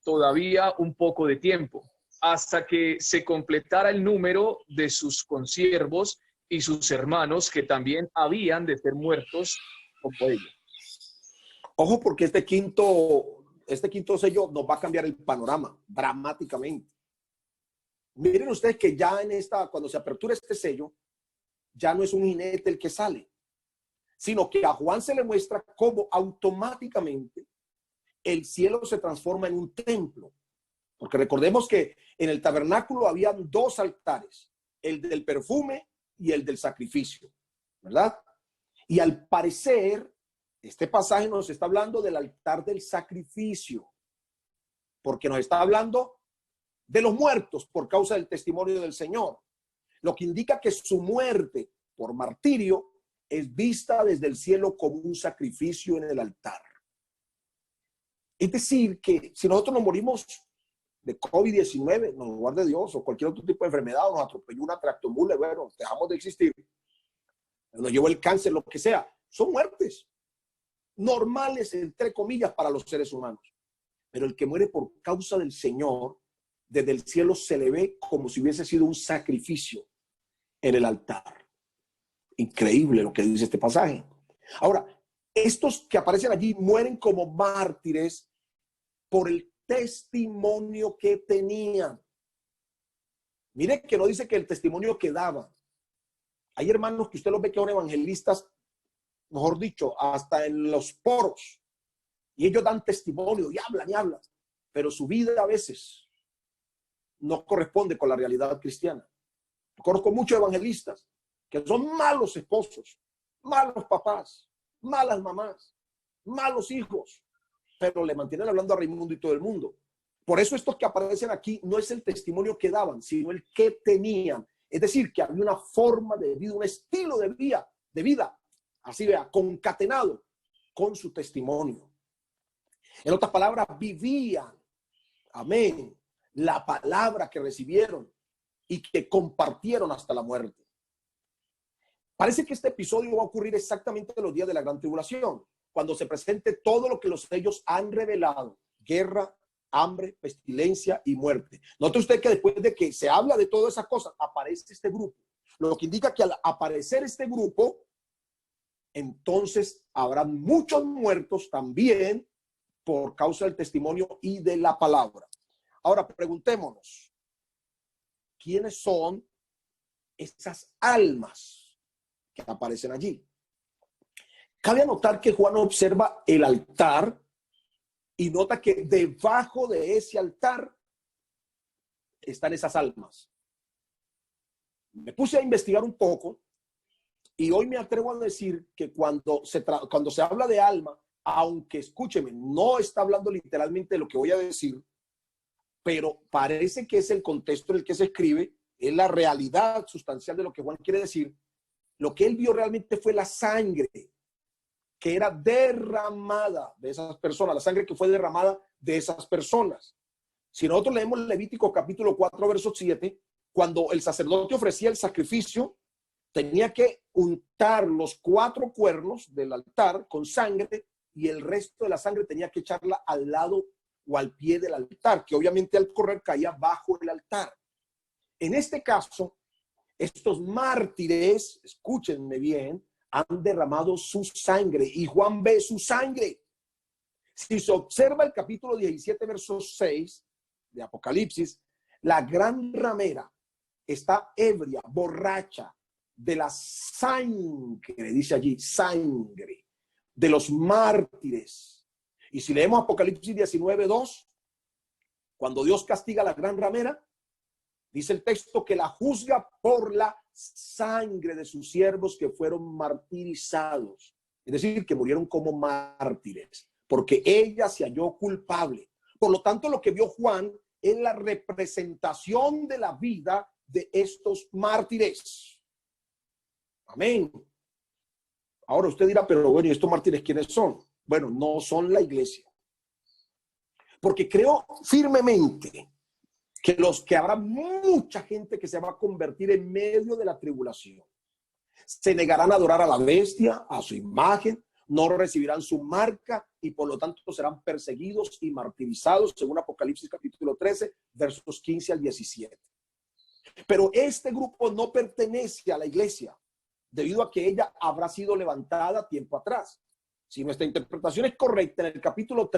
todavía un poco de tiempo, hasta que se completara el número de sus consiervos y sus hermanos que también habían de ser muertos como ellos. Ojo, porque este quinto sello nos va a cambiar el panorama dramáticamente. Miren ustedes que ya cuando se apertura este sello, ya no es un jinete el que sale, sino que a Juan se le muestra cómo automáticamente el cielo se transforma en un templo. Porque recordemos que en el tabernáculo habían dos altares, el del perfume y el del sacrificio, ¿verdad? Y al parecer, este pasaje nos está hablando del altar del sacrificio, porque nos está hablando de los muertos por causa del testimonio del Señor, lo que indica que su muerte por martirio es vista desde el cielo como un sacrificio en el altar. Es decir, que si nosotros nos morimos de COVID-19, nos guarde Dios, o cualquier otro tipo de enfermedad, o nos atropelló una tractomula, bueno, dejamos de existir, nos llevó el cáncer, lo que sea, son muertes normales, entre comillas, para los seres humanos. Pero el que muere por causa del Señor, desde el cielo se le ve como si hubiese sido un sacrificio en el altar. Increíble lo que dice este pasaje. Ahora, estos que aparecen allí mueren como mártires por el testimonio que tenían. Mire que no dice que el testimonio que daban. Hay hermanos que usted los ve que son evangelistas, mejor dicho, hasta en los poros. Y ellos dan testimonio y hablan, pero su vida a veces no corresponde con la realidad cristiana. Yo conozco muchos evangelistas que son malos esposos, malos papás, malas mamás, malos hijos, pero le mantienen hablando a Raimundo y todo el mundo. Por eso estos que aparecen aquí no es el testimonio que daban, sino el que tenían. Es decir, que había una forma de vida, un estilo de vida, así vea, concatenado con su testimonio. En otras palabras, vivían, amén, la palabra que recibieron y que compartieron hasta la muerte. Parece que este episodio va a ocurrir exactamente en los días de la gran tribulación, cuando se presente todo lo que los sellos han revelado: guerra, hambre, pestilencia y muerte. Note usted que después de que se habla de todas esas cosas, aparece este grupo, lo que indica que al aparecer este grupo, entonces habrá muchos muertos también por causa del testimonio y de la palabra. Ahora preguntémonos, ¿quiénes son esas almas que aparecen allí? Cabe anotar que Juan observa el altar y nota que debajo de ese altar están esas almas. Me puse a investigar un poco y hoy me atrevo a decir que cuando se habla de alma, aunque escúcheme, no está hablando literalmente de lo que voy a decir, pero parece que es el contexto en el que se escribe, es la realidad sustancial de lo que Juan quiere decir. Lo que él vio realmente fue la sangre que era derramada de esas personas, la sangre que fue derramada de esas personas. Si nosotros leemos Levítico capítulo 4, verso 7, cuando el sacerdote ofrecía el sacrificio, tenía que untar los 4 cuernos del altar con sangre y el resto de la sangre tenía que echarla al lado o al pie del altar, que obviamente al correr caía bajo el altar. En este caso, estos mártires, escúchenme bien, han derramado su sangre y Juan ve su sangre. Si se observa el capítulo 17, verso 6 de Apocalipsis, la gran ramera está ebria, borracha de la sangre, dice allí, sangre, de los mártires. Y si leemos Apocalipsis 19:2, cuando Dios castiga a la gran ramera, dice el texto que la juzga por la sangre de sus siervos que fueron martirizados. Es decir, que murieron como mártires, porque ella se halló culpable. Por lo tanto, lo que vio Juan es la representación de la vida de estos mártires. Amén. Ahora usted dirá, pero bueno, ¿y estos mártires quiénes son? Bueno, no son la iglesia. Porque creo firmemente que habrá mucha gente que se va a convertir en medio de la tribulación. Se negarán a adorar a la bestia, a su imagen, no recibirán su marca y por lo tanto serán perseguidos y martirizados, según Apocalipsis capítulo 13, versos 15 al 17. Pero este grupo no pertenece a la iglesia, debido a que ella habrá sido levantada tiempo atrás. Si nuestra interpretación es correcta, en el capítulo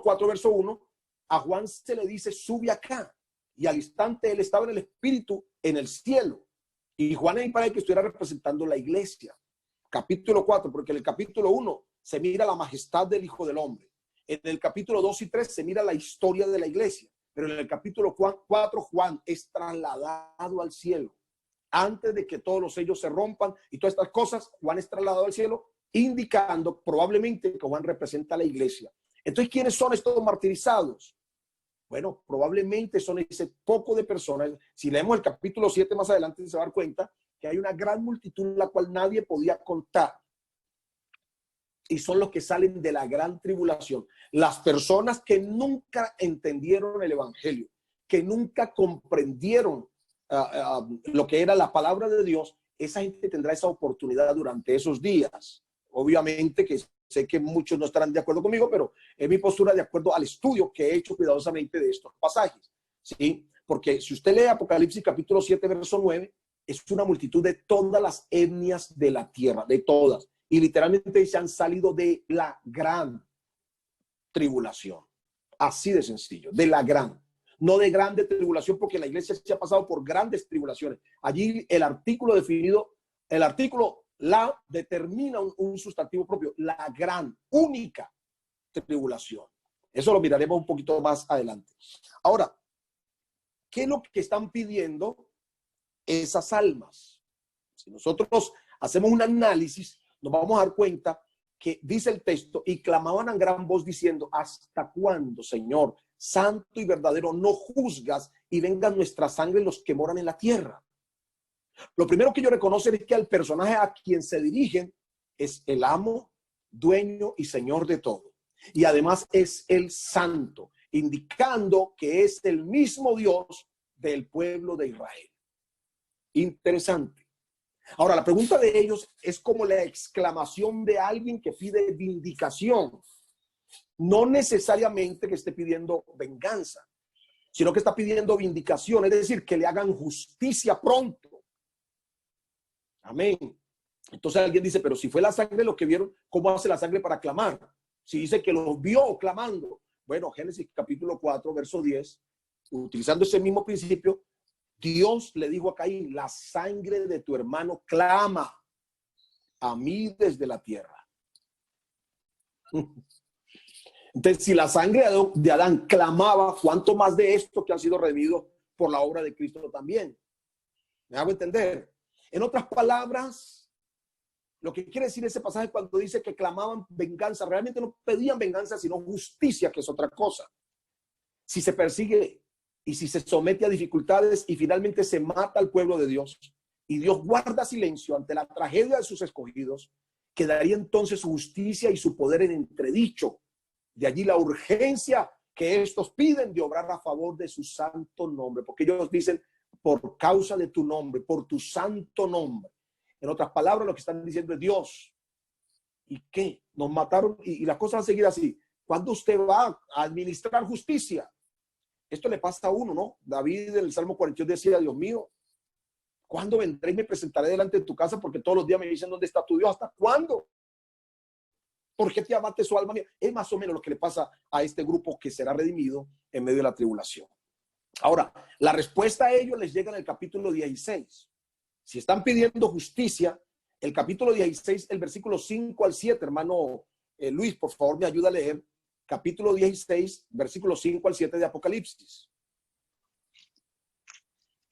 4, verso 1, a Juan se le dice, sube acá. Y al instante él estaba en el espíritu, en el cielo. Y Juan ahí parece que estuviera representando la iglesia. Capítulo 4, porque en el capítulo 1 se mira la majestad del Hijo del Hombre. En el capítulo 2 y 3 se mira la historia de la iglesia. Pero en el capítulo 4 Juan es trasladado al cielo. Antes de que todos los sellos se rompan y todas estas cosas, Juan es trasladado al cielo, indicando probablemente que Juan representa a la iglesia. Entonces, ¿quiénes son estos martirizados? Bueno, probablemente son ese poco de personas. Si leemos el capítulo 7 más adelante, se va a dar cuenta que hay una gran multitud la cual nadie podía contar. Y son los que salen de la gran tribulación. Las personas que nunca entendieron el evangelio, que nunca comprendieron lo que era la palabra de Dios, esa gente tendrá esa oportunidad durante esos días. Obviamente que sé que muchos no estarán de acuerdo conmigo, pero es mi postura de acuerdo al estudio que he hecho cuidadosamente de estos pasajes, ¿sí? Porque si usted lee Apocalipsis capítulo 7, verso 9, es una multitud de todas las etnias de la tierra, de todas. Y literalmente se han salido de la gran tribulación. Así de sencillo, de la gran. No de grande tribulación, porque la iglesia se ha pasado por grandes tribulaciones. Allí el artículo definido, el artículo la determina un sustantivo propio, la gran, única tribulación. Eso lo miraremos un poquito más adelante. Ahora, ¿qué es lo que están pidiendo esas almas? Si nosotros hacemos un análisis, nos vamos a dar cuenta que dice el texto, y clamaban a gran voz diciendo, ¿hasta cuándo, Señor, santo y verdadero, no juzgas y vengan nuestra sangre los que moran en la tierra? Lo primero que yo reconozco es que al personaje a quien se dirigen es el amo, dueño y señor de todo. Y además es el santo, indicando que es el mismo Dios del pueblo de Israel. Interesante. Ahora, la pregunta de ellos es como la exclamación de alguien que pide vindicación. No necesariamente que esté pidiendo venganza, sino que está pidiendo vindicación, es decir, que le hagan justicia pronto. Amén. Entonces alguien dice, pero si fue la sangre lo que vieron, ¿cómo hace la sangre para clamar? Si dice que los vio clamando. Bueno, Génesis capítulo 4, verso 10, utilizando ese mismo principio, Dios le dijo a Caín, la sangre de tu hermano clama a mí desde la tierra. Entonces, si la sangre de Adán clamaba, ¿cuánto más de esto que han sido redimidos por la obra de Cristo también? ¿Me hago entender? En otras palabras, lo que quiere decir ese pasaje cuando dice que clamaban venganza, realmente no pedían venganza, sino justicia, que es otra cosa. Si se persigue y si se somete a dificultades y finalmente se mata al pueblo de Dios y Dios guarda silencio ante la tragedia de sus escogidos, quedaría entonces su justicia y su poder en entredicho. De allí la urgencia que estos piden de obrar a favor de su santo nombre, porque ellos dicen por causa de tu nombre, por tu santo nombre. En otras palabras, lo que están diciendo es Dios. ¿Y qué? Nos mataron y las cosas van a seguir así. ¿Cuándo usted va a administrar justicia? Esto le pasa a uno, ¿no? David en el Salmo 42 decía, Dios mío, ¿cuándo vendré y me presentaré delante de tu casa? Porque todos los días me dicen, ¿dónde está tu Dios? ¿Hasta cuándo? ¿Por qué te abate su alma mía? Es más o menos lo que le pasa a este grupo que será redimido en medio de la tribulación. Ahora, la respuesta a ellos les llega en el capítulo 16. Si están pidiendo justicia, el capítulo 16, el versículo 5 al 7, hermano Luis, por favor, me ayuda a leer. Capítulo 16, versículo 5 al 7 de Apocalipsis.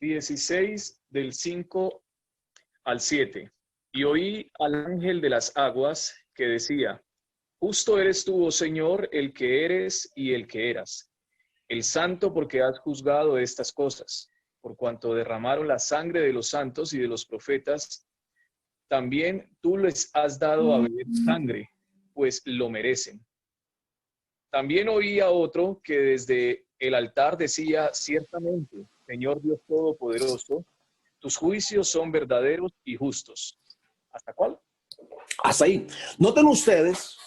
16 del 5 al 7. Y oí al ángel de las aguas que decía: Justo eres tú, oh Señor, el que eres y el que eras, el santo, porque has juzgado estas cosas, por cuanto derramaron la sangre de los santos y de los profetas. También tú les has dado a beber sangre, pues lo merecen. También oí a otro que desde el altar decía: Ciertamente, Señor Dios Todopoderoso, tus juicios son verdaderos y justos. ¿Hasta cuál? Hasta ahí. Noten ustedes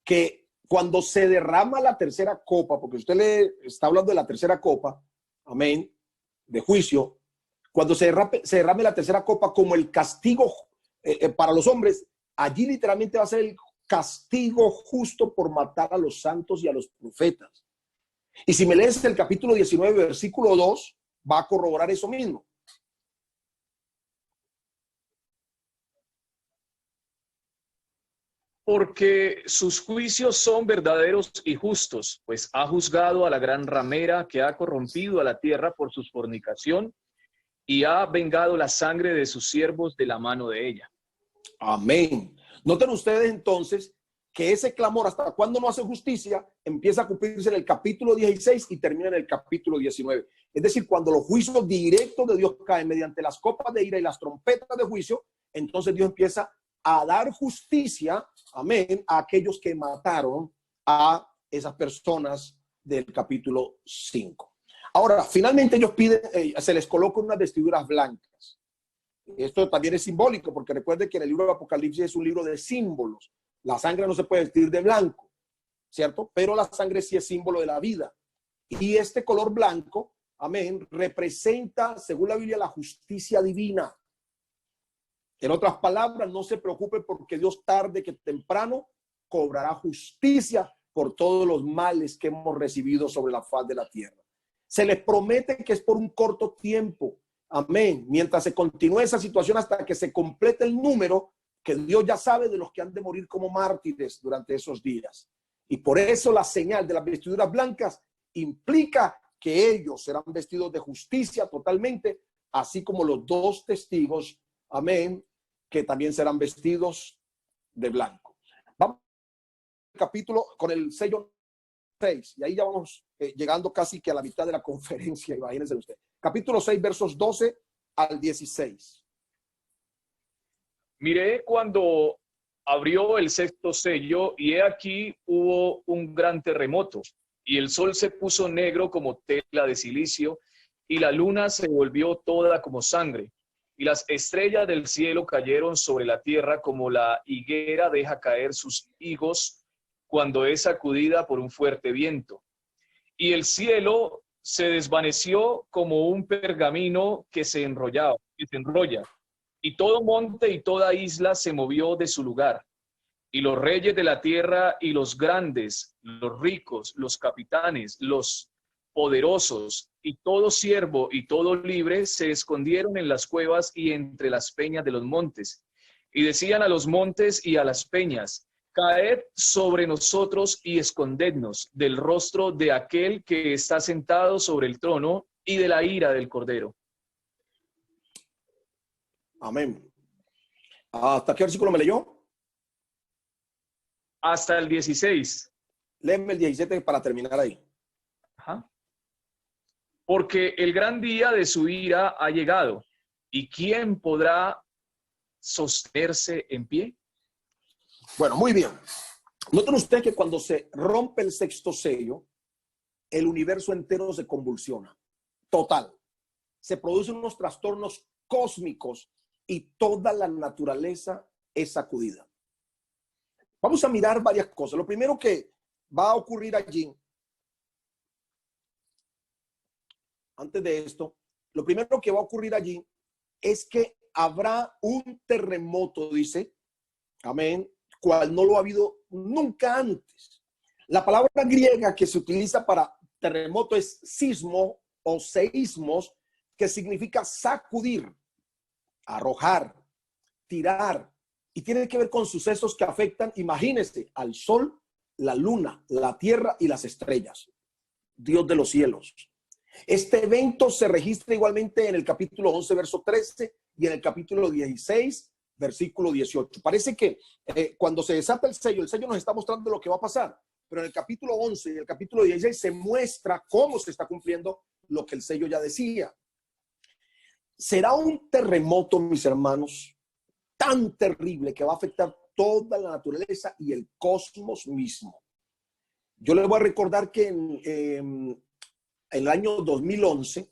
que cuando se derrama la tercera copa, porque usted le está hablando de la tercera copa, amén, de juicio, cuando se derrame la tercera copa como el castigo para los hombres, allí literalmente va a ser el castigo justo por matar a los santos y a los profetas. Y si me lees el capítulo 19, versículo 2, va a corroborar eso mismo. Porque sus juicios son verdaderos y justos, pues ha juzgado a la gran ramera que ha corrompido a la tierra por su fornicación y ha vengado la sangre de sus siervos de la mano de ella. Amén. Noten ustedes entonces que ese clamor, hasta cuando no hace justicia, empieza a cumplirse en el capítulo 16 y termina en el capítulo 19. Es decir, cuando los juicios directos de Dios caen mediante las copas de ira y las trompetas de juicio, entonces Dios empieza a dar justicia, amén, a aquellos que mataron a esas personas del capítulo 5. Ahora, finalmente ellos piden, se les colocan unas vestiduras blancas. Esto también es simbólico, porque recuerde que en el libro de Apocalipsis es un libro de símbolos. La sangre no se puede vestir de blanco, ¿cierto? Pero la sangre sí es símbolo de la vida. Y este color blanco, amén, representa, según la Biblia, la justicia divina. En otras palabras, no se preocupe porque Dios tarde que temprano cobrará justicia por todos los males que hemos recibido sobre la faz de la tierra. Se les promete que es por un corto tiempo. Amén. Mientras se continúe esa situación hasta que se complete el número que Dios ya sabe de los que han de morir como mártires durante esos días. Y por eso la señal de las vestiduras blancas implica que ellos serán vestidos de justicia totalmente, así como los dos testigos, amén, que también serán vestidos de blanco. Vamos al capítulo con el sello 6, y ahí ya vamos llegando casi que a la mitad de la conferencia, imagínense usted. Capítulo 6, versos 12 al 16. Miré cuando abrió el sexto sello, y he aquí hubo un gran terremoto, y el sol se puso negro como tela de silicio, y la luna se volvió toda como sangre, y las estrellas del cielo cayeron sobre la tierra como la higuera deja caer sus higos cuando es sacudida por un fuerte viento. Y el cielo se desvaneció como un pergamino que se enrolla, y todo monte y toda isla se movió de su lugar. Y los reyes de la tierra y los grandes, los ricos, los capitanes, los poderosos, y todo siervo y todo libre se escondieron en las cuevas y entre las peñas de los montes. Y decían a los montes y a las peñas: Caed sobre nosotros y escondednos del rostro de aquel que está sentado sobre el trono y de la ira del Cordero. Amén. ¿Hasta qué versículo me leyó? Hasta el 16. Léeme el 17 para terminar ahí. Ajá. Porque el gran día de su ira ha llegado, ¿y quién podrá sostenerse en pie? Bueno, muy bien. Noten ustedes que cuando se rompe el sexto sello, el universo entero se convulsiona. Total. Se producen unos trastornos cósmicos y toda la naturaleza es sacudida. Vamos a mirar varias cosas. Lo primero que va a ocurrir allí, antes de esto, lo primero que va a ocurrir allí es que habrá un terremoto, dice, amén, cual no lo ha habido nunca antes. La palabra griega que se utiliza para terremoto es sismo o seísmos, que significa sacudir, arrojar, tirar, y tiene que ver con sucesos que afectan, imagínense, al sol, la luna, la tierra y las estrellas. Dios de los cielos. Este evento se registra igualmente en el capítulo 11, verso 13 y en el capítulo 16, versículo 18. Parece que cuando se desata el sello nos está mostrando lo que va a pasar, pero en el capítulo 11 y el capítulo 16 se muestra cómo se está cumpliendo lo que el sello ya decía. Será un terremoto, mis hermanos, tan terrible que va a afectar toda la naturaleza y el cosmos mismo. Yo les voy a recordar que en el año 2011,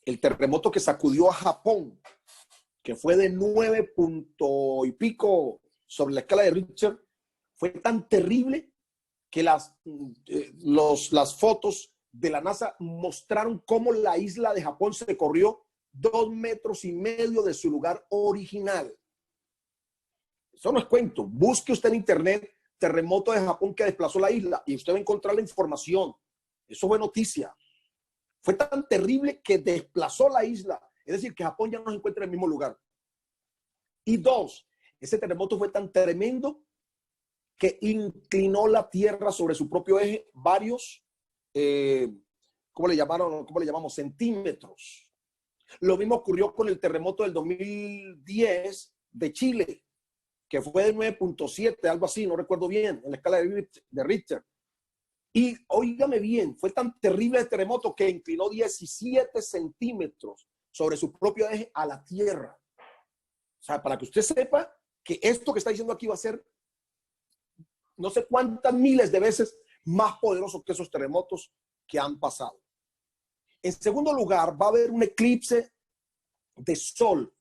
el terremoto que sacudió a Japón, que fue de 9 punto y pico sobre la escala de Richter, fue tan terrible que las fotos de la NASA mostraron cómo la isla de Japón se corrió 2,5 metros de su lugar original. Eso no es cuento. Busque usted en internet terremoto de Japón que desplazó la isla y usted va a encontrar la información. Eso fue noticia. Fue tan terrible que desplazó la isla. Es decir, que Japón ya no se encuentra en el mismo lugar. Y dos, ese terremoto fue tan tremendo que inclinó la Tierra sobre su propio eje varios, ¿cómo le llamamos? Centímetros. Lo mismo ocurrió con el terremoto del 2010 de Chile, que fue de 9.7, algo así, no recuerdo bien, en la escala de Richter. Y óigame bien, fue tan terrible el terremoto que inclinó 17 centímetros sobre su propio eje a la Tierra. O sea, para que usted sepa que esto que está diciendo aquí va a ser no sé cuántas miles de veces más poderoso que esos terremotos que han pasado. En segundo lugar, va a haber un eclipse de sol.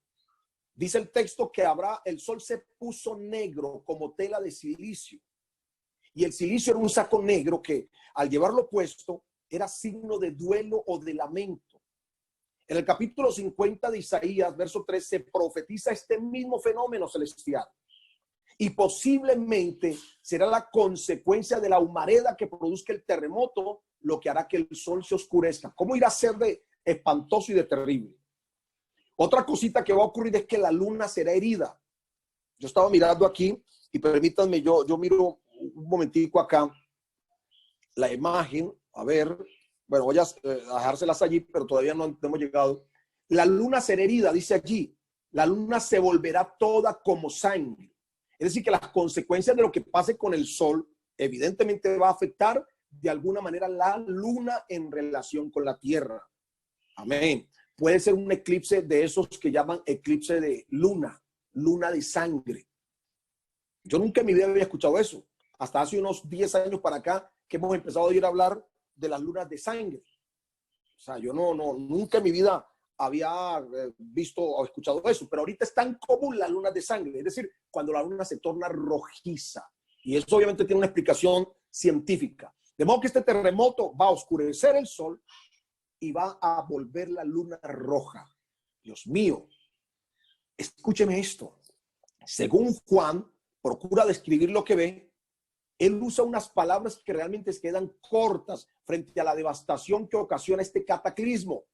Dice el texto que el sol se puso negro como tela de silicio. Y el silicio era un saco negro que al llevarlo puesto era signo de duelo o de lamento. En el capítulo 50 de Isaías, verso 3, se profetiza este mismo fenómeno celestial. Y posiblemente será la consecuencia de la humareda que produzca el terremoto lo que hará que el sol se oscurezca. ¿Cómo irá a ser de espantoso y de terrible? Otra cosita que va a ocurrir es que la luna será herida. Yo estaba mirando aquí y permítanme, yo miro un momentico acá la imagen, a ver, bueno, voy a dejárselas allí, pero todavía no hemos llegado. La luna será herida, dice allí, la luna se volverá toda como sangre. Es decir, que las consecuencias de lo que pase con el sol evidentemente va a afectar de alguna manera la luna en relación con la tierra. Amén. Puede ser un eclipse de esos que llaman eclipse de luna, luna de sangre. Yo nunca en mi vida había escuchado eso. Hasta hace unos 10 años para acá que hemos empezado a oír hablar de las lunas de sangre. O sea, yo nunca en mi vida había visto o escuchado eso, pero ahorita es tan común las lunas de sangre, es decir, cuando la luna se torna rojiza. Y eso obviamente tiene una explicación científica. De modo que este terremoto va a oscurecer el sol y va a volver la luna roja. Dios mío, escúcheme esto. Según Juan, procura describir lo que ve. Él usa unas palabras que realmente se quedan cortas frente a la devastación que ocasiona este cataclismo.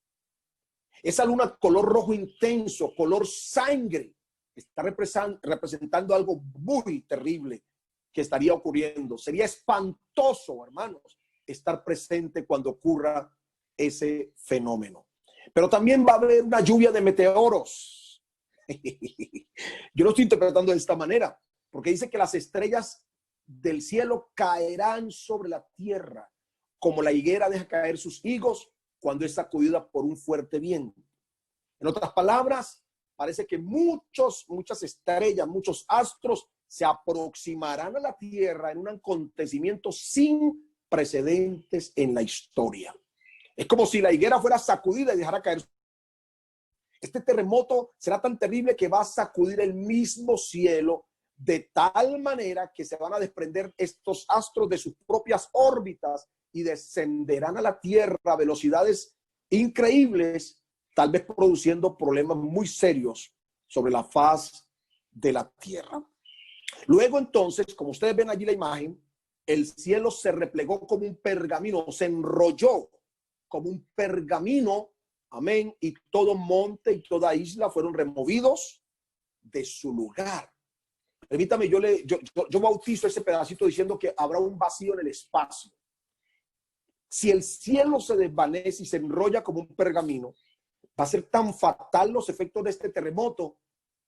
Esa luna color rojo intenso, color sangre, está representando algo muy terrible que estaría ocurriendo. Sería espantoso, hermanos, estar presente cuando ocurra ese fenómeno. Pero también va a haber una lluvia de meteoros. Yo lo estoy interpretando de esta manera, porque dice que las estrellas del cielo caerán sobre la tierra, como la higuera deja caer sus higos cuando es sacudida por un fuerte viento. En otras palabras, parece que muchas estrellas, muchos astros se aproximarán a la tierra en un acontecimiento sin precedentes en la historia. Es como si la higuera fuera sacudida y dejara caer. Este terremoto será tan terrible que va a sacudir el mismo cielo de tal manera que se van a desprender estos astros de sus propias órbitas y descenderán a la tierra a velocidades increíbles, tal vez produciendo problemas muy serios sobre la faz de la tierra. Luego entonces, como ustedes ven allí la imagen, el cielo se replegó como un pergamino, se enrolló como un pergamino, amén, y todo monte y toda isla fueron removidos de su lugar. Permítame, yo bautizo ese pedacito diciendo que habrá un vacío en el espacio. Si el cielo se desvanece y se enrolla como un pergamino, va a ser tan fatal los efectos de este terremoto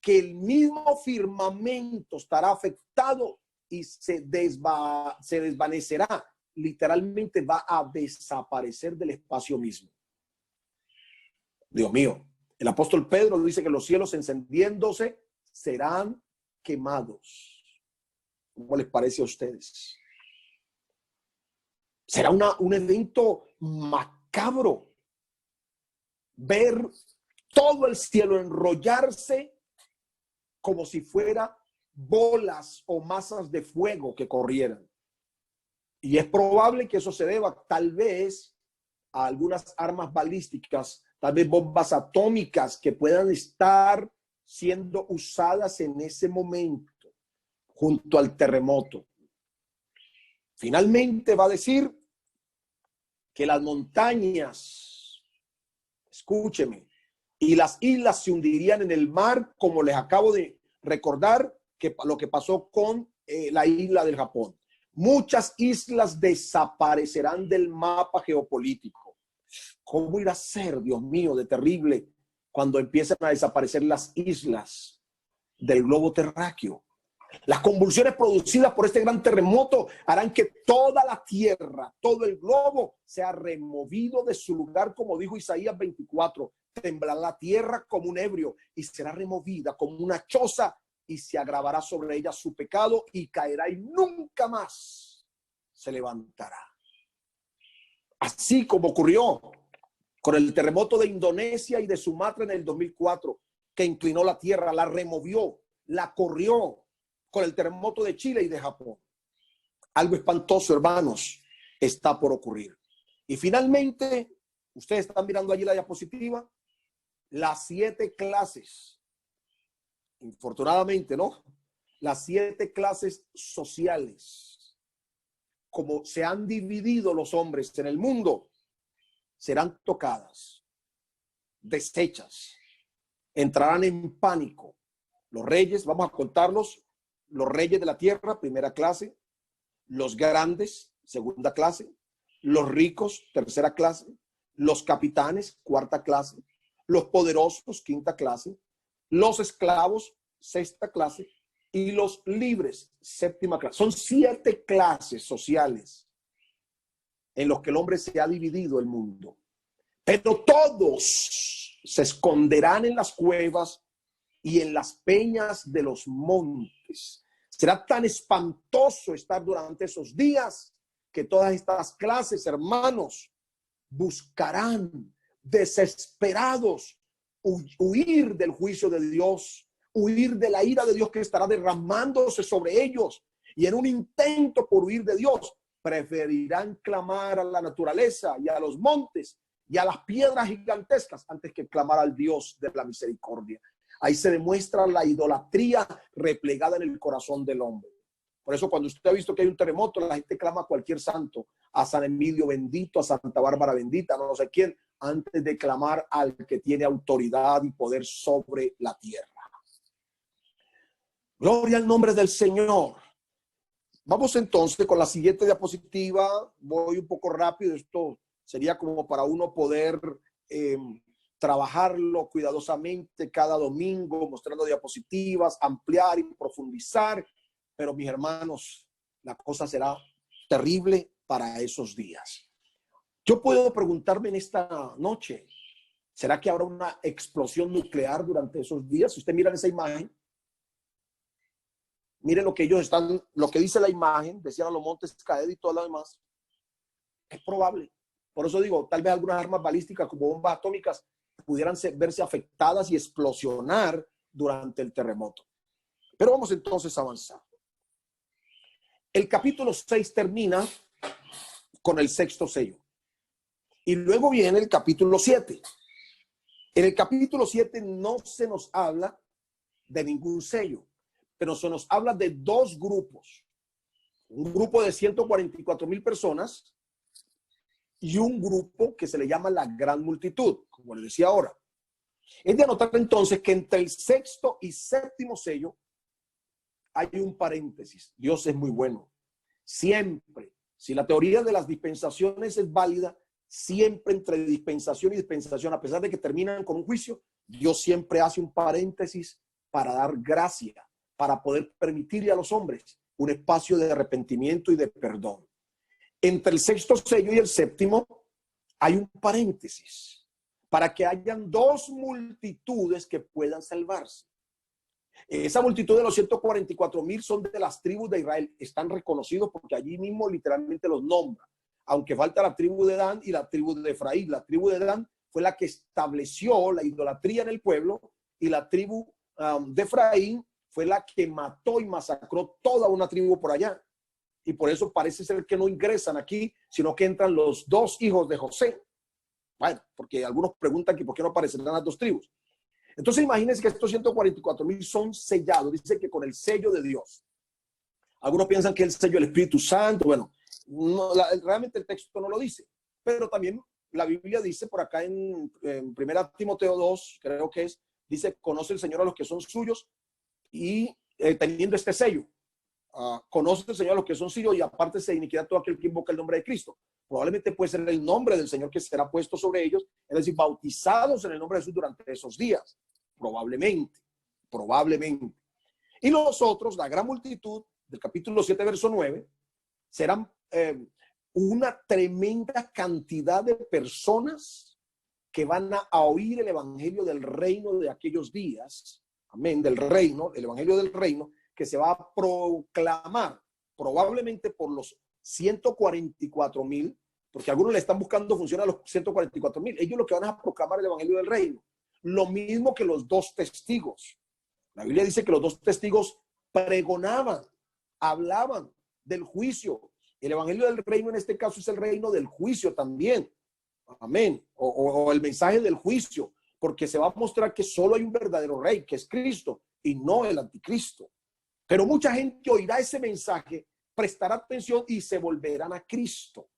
que el mismo firmamento estará afectado y se desvanecerá. Literalmente va a desaparecer del espacio mismo. Dios mío, el apóstol Pedro dice que los cielos encendiéndose serán quemados. ¿Cómo les parece a ustedes? Será un evento macabro ver todo el cielo enrollarse como si fuera bolas o masas de fuego que corrieran. Y es probable que eso se deba tal vez a algunas armas balísticas, tal vez bombas atómicas que puedan estar siendo usadas en ese momento junto al terremoto. Finalmente va a decir que las montañas, escúcheme, y las islas se hundirían en el mar, como les acabo de recordar que lo que pasó con la isla del Japón. Muchas islas desaparecerán del mapa geopolítico. ¿Cómo irá a ser, Dios mío, de terrible cuando empiezan a desaparecer las islas del globo terráqueo? Las convulsiones producidas por este gran terremoto harán que toda la tierra, todo el globo, sea removido de su lugar, como dijo Isaías 24. Temblará la tierra como un ebrio y será removida como una choza y se agravará sobre ella su pecado y caerá y nunca más se levantará. Así como ocurrió con el terremoto de Indonesia y de Sumatra en el 2004, que inclinó la tierra, la removió, la corrió, con el terremoto de Chile y de Japón. Algo espantoso, hermanos, está por ocurrir. Y finalmente, ustedes están mirando allí la diapositiva, las 7 clases, infortunadamente, ¿no? Las 7 clases sociales, como se han dividido los hombres en el mundo, serán tocadas, deshechas, entrarán en pánico. Los reyes, vamos a contarlos, los reyes de la tierra, primera clase, los grandes, segunda clase, los ricos, tercera clase, los capitanes, cuarta clase, los poderosos, quinta clase, los esclavos, sexta clase, y los libres, séptima clase. Son 7 clases sociales en los que el hombre se ha dividido el mundo. Pero todos se esconderán en las cuevas y en las peñas de los montes. Será tan espantoso estar durante esos días que todas estas clases, hermanos, buscarán desesperados huir del juicio de Dios, huir de la ira de Dios que estará derramándose sobre ellos. Y en un intento por huir de Dios, preferirán clamar a la naturaleza y a los montes y a las piedras gigantescas antes que clamar al Dios de la misericordia. Ahí se demuestra la idolatría replegada en el corazón del hombre. Por eso cuando usted ha visto que hay un terremoto, la gente clama a cualquier santo, a San Emilio bendito, a Santa Bárbara bendita, no sé quién, antes de clamar al que tiene autoridad y poder sobre la tierra. Gloria al nombre del Señor. Vamos entonces con la siguiente diapositiva. Voy un poco rápido, esto sería como para uno poder trabajarlo cuidadosamente cada domingo, mostrando diapositivas, ampliar y profundizar. Pero mis hermanos, la cosa será terrible para esos días. Yo puedo preguntarme en esta noche, ¿será que habrá una explosión nuclear durante esos días? Si usted mira esa imagen, mire lo que ellos están, lo que dice la imagen, decían los montes caer y todo lo demás. Es probable. Por eso digo, tal vez algunas armas balísticas como bombas atómicas pudieran verse afectadas y explosionar durante el terremoto. Pero vamos entonces a avanzar. El capítulo 6 termina con el 6º sello. Y luego viene el capítulo 7. En el capítulo 7 no se nos habla de ningún sello, pero se nos habla de 2 grupos. Un grupo de 144,000 personas y un grupo que se le llama la gran multitud, como les decía ahora. Es de anotar entonces que entre el sexto y séptimo sello hay un paréntesis. Dios es muy bueno. Siempre, si la teoría de las dispensaciones es válida, siempre entre dispensación y dispensación, a pesar de que terminan con un juicio, Dios siempre hace un paréntesis para dar gracia, para poder permitirle a los hombres un espacio de arrepentimiento y de perdón. Entre el sexto sello y el séptimo hay un paréntesis para que hayan dos multitudes que puedan salvarse. Esa multitud de los 144,000 son de las tribus de Israel. Están reconocidos porque allí mismo literalmente los nombra. Aunque falta la tribu de Dan y la tribu de Efraín. La tribu de Dan fue la que estableció la idolatría en el pueblo y la tribu de Efraín fue la que mató y masacró toda una tribu por allá. Y por eso parece ser que no ingresan aquí, sino que entran los dos hijos de José. Bueno, porque algunos preguntan que por qué no aparecerán las dos tribus. Entonces imagínense que estos 144,000 son sellados. Dice que con el sello de Dios. Algunos piensan que el sello del Espíritu Santo. Bueno, no, realmente el texto no lo dice. Pero también la Biblia dice por acá en 1 Timoteo 2, creo que es, dice, conoce el Señor a los que son suyos y teniendo este sello. Conoce el Señor a los que son suyos y aparte de iniquidad todo aquel que invoca el nombre de Cristo. Probablemente puede ser el nombre del Señor que será puesto sobre ellos, es decir, bautizados en el nombre de Jesús durante esos días. Probablemente. Y los otros, la gran multitud del capítulo 7, verso 9, serán una tremenda cantidad de personas que van a oír el evangelio del reino de aquellos días. Amén, del reino, el evangelio del reino, que se va a proclamar probablemente por los 144,000, porque algunos le están buscando función a los 144,000. Ellos lo que van a proclamar el evangelio del reino. Lo mismo que los dos testigos. La Biblia dice que los dos testigos pregonaban, hablaban del juicio. El evangelio del reino en este caso es el reino del juicio también. Amén. O el mensaje del juicio, porque se va a mostrar que solo hay un verdadero rey, que es Cristo, y no el anticristo. Pero mucha gente oirá ese mensaje, prestará atención y se volverán a Cristo.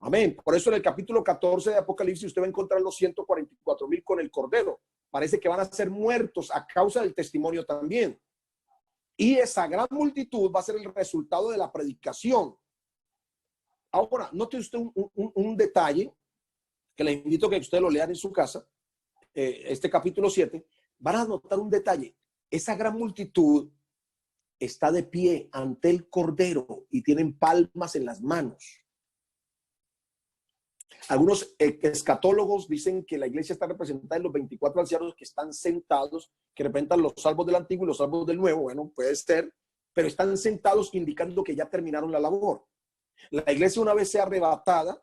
Amén. Por eso en el capítulo 14 de Apocalipsis usted va a encontrar los 144,000 con el Cordero. Parece que van a ser muertos a causa del testimonio también. Y esa gran multitud va a ser el resultado de la predicación. Ahora, note usted un detalle que le invito a que usted lo lean en su casa. Este capítulo 7. Van a notar un detalle. Esa gran multitud está de pie ante el Cordero y tienen palmas en las manos. Algunos escatólogos dicen que la iglesia está representada en los 24 ancianos que están sentados, que representan los salvos del Antiguo y los salvos del Nuevo. Bueno, puede ser, pero están sentados indicando que ya terminaron la labor. La iglesia, una vez sea arrebatada,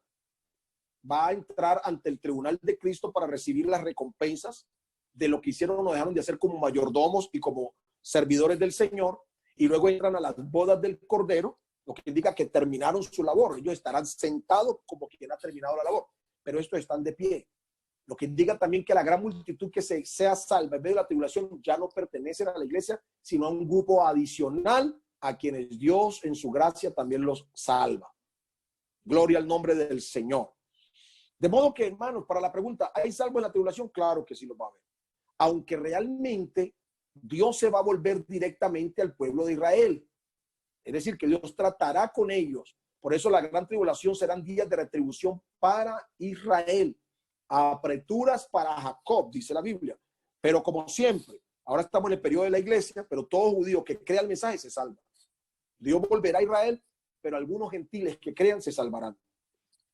va a entrar ante el tribunal de Cristo para recibir las recompensas de lo que hicieron o no dejaron de hacer como mayordomos y como servidores del Señor. Y luego entran a las bodas del Cordero, lo que indica que terminaron su labor. Ellos estarán sentados como quien ha terminado la labor, pero estos están de pie. Lo que indica también que la gran multitud que sea salva en medio de la tribulación ya no pertenecen a la iglesia, sino a un grupo adicional a quienes Dios en su gracia también los salva. Gloria al nombre del Señor. De modo que, hermanos, para la pregunta, ¿hay salvo en la tribulación? Claro que sí lo va a haber. Aunque realmente Dios se va a volver directamente al pueblo de Israel. Es decir, que Dios tratará con ellos. Por eso la gran tribulación serán días de retribución para Israel. Apreturas para Jacob, dice la Biblia. Pero como siempre, ahora estamos en el periodo de la iglesia, pero todo judío que crea el mensaje se salva. Dios volverá a Israel, pero algunos gentiles que crean se salvarán.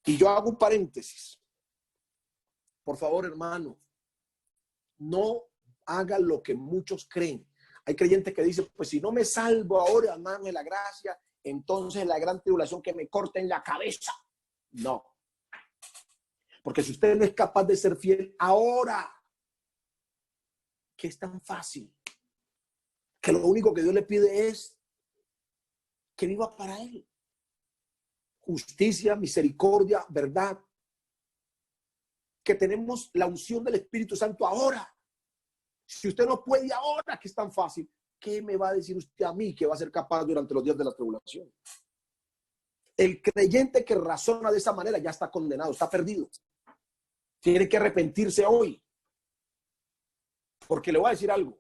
Y yo hago un paréntesis. Por favor, hermano, no haga lo que muchos creen. Hay creyentes que dicen, pues si no me salvo ahora, hermano, de la gracia, entonces la gran tribulación que me corten la cabeza. No. Porque si usted no es capaz de ser fiel ahora, que es tan fácil, que lo único que Dios le pide es que viva para Él. Justicia, misericordia, verdad. Que tenemos la unción del Espíritu Santo ahora. Si usted no puede ahora, que es tan fácil, ¿qué me va a decir usted a mí que va a ser capaz durante los días de la tribulación? El creyente que razona de esa manera ya está condenado, está perdido. Tiene que arrepentirse hoy. Porque le voy a decir algo.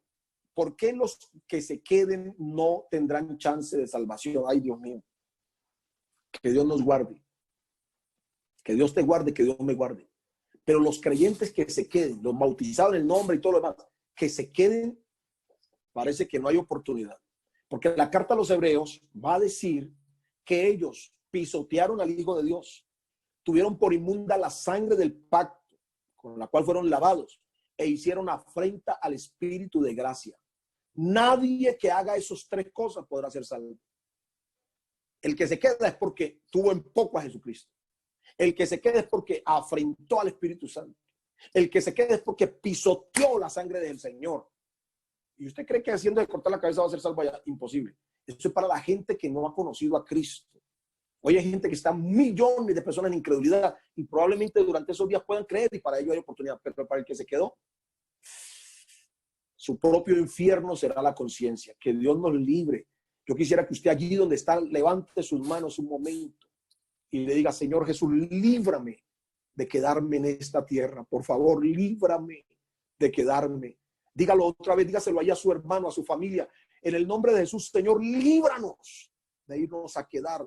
¿Por qué los que se queden no tendrán chance de salvación? Ay, Dios mío. Que Dios nos guarde. Que Dios te guarde, que Dios me guarde. Pero los creyentes que se queden, los bautizados en el nombre y todo lo demás, que se queden, parece que no hay oportunidad. Porque la carta a los hebreos va a decir que ellos pisotearon al Hijo de Dios, tuvieron por inmunda la sangre del pacto con la cual fueron lavados e hicieron afrenta al Espíritu de gracia. Nadie que haga esas tres cosas podrá ser salvo. El que se queda es porque tuvo en poco a Jesucristo. El que se queda es porque afrentó al Espíritu Santo. El que se queda es porque pisoteó la sangre del Señor. ¿Y usted cree que haciendo de cortar la cabeza va a ser salvo allá? Imposible. Eso es para la gente que no ha conocido a Cristo. Hoy hay gente que está, millones de personas en incredulidad y probablemente durante esos días puedan creer y para ello hay oportunidad. Pero para el que se quedó, su propio infierno será la conciencia. Que Dios nos libre. Yo quisiera que usted allí donde está levante sus manos un momento y le diga: Señor Jesús, líbrame de quedarme en esta tierra. Por favor, líbrame de quedarme. Dígalo otra vez, dígaselo ahí a su hermano, a su familia. En el nombre de Jesús, Señor, líbranos de irnos a quedar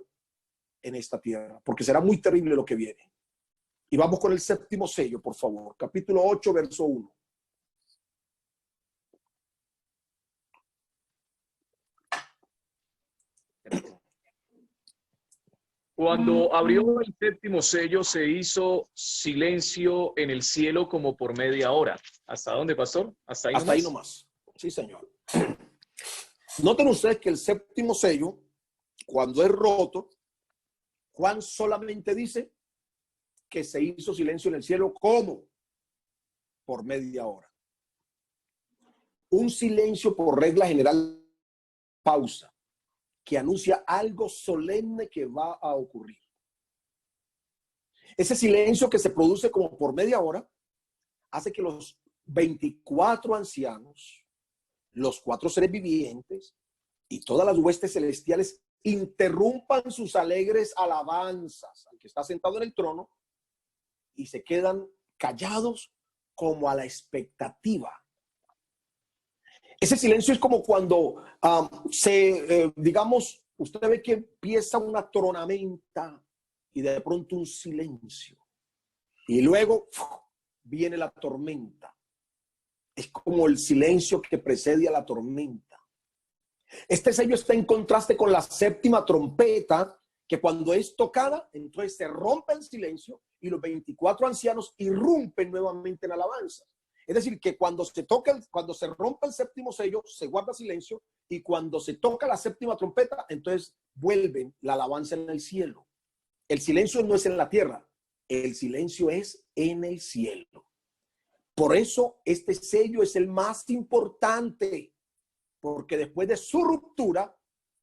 en esta tierra, porque será muy terrible lo que viene. Y vamos con el séptimo sello, por favor. Capítulo 8, verso 1. Cuando abrió el séptimo sello, se hizo silencio en el cielo como por media hora. ¿Hasta dónde, pastor? Hasta ahí Hasta nomás. ahí nomás. Sí, señor. Noten ustedes que el séptimo sello, cuando es roto, Juan solamente dice que se hizo silencio en el cielo. ¿Cómo? Por media hora. Un silencio por regla general, pausa, que anuncia algo solemne que va a ocurrir. Ese silencio que se produce como por media hora hace que los 24 ancianos, los 4 seres vivientes y todas las huestes celestiales interrumpan sus alegres alabanzas al que está sentado en el trono y se quedan callados como a la expectativa. Ese silencio es como cuando digamos, usted ve que empieza una tormenta y de pronto un silencio. Y luego viene la tormenta. Es como el silencio que precede a la tormenta. Este sello está en contraste con la séptima trompeta, que cuando es tocada, entonces se rompe el silencio y los 24 ancianos irrumpen nuevamente en alabanza. Es decir, que cuando se rompe el séptimo sello, se guarda silencio, y cuando se toca la séptima trompeta, entonces vuelven la alabanza en el cielo. El silencio no es en la tierra, el silencio es en el cielo. Por eso este sello es el más importante, porque después de su ruptura,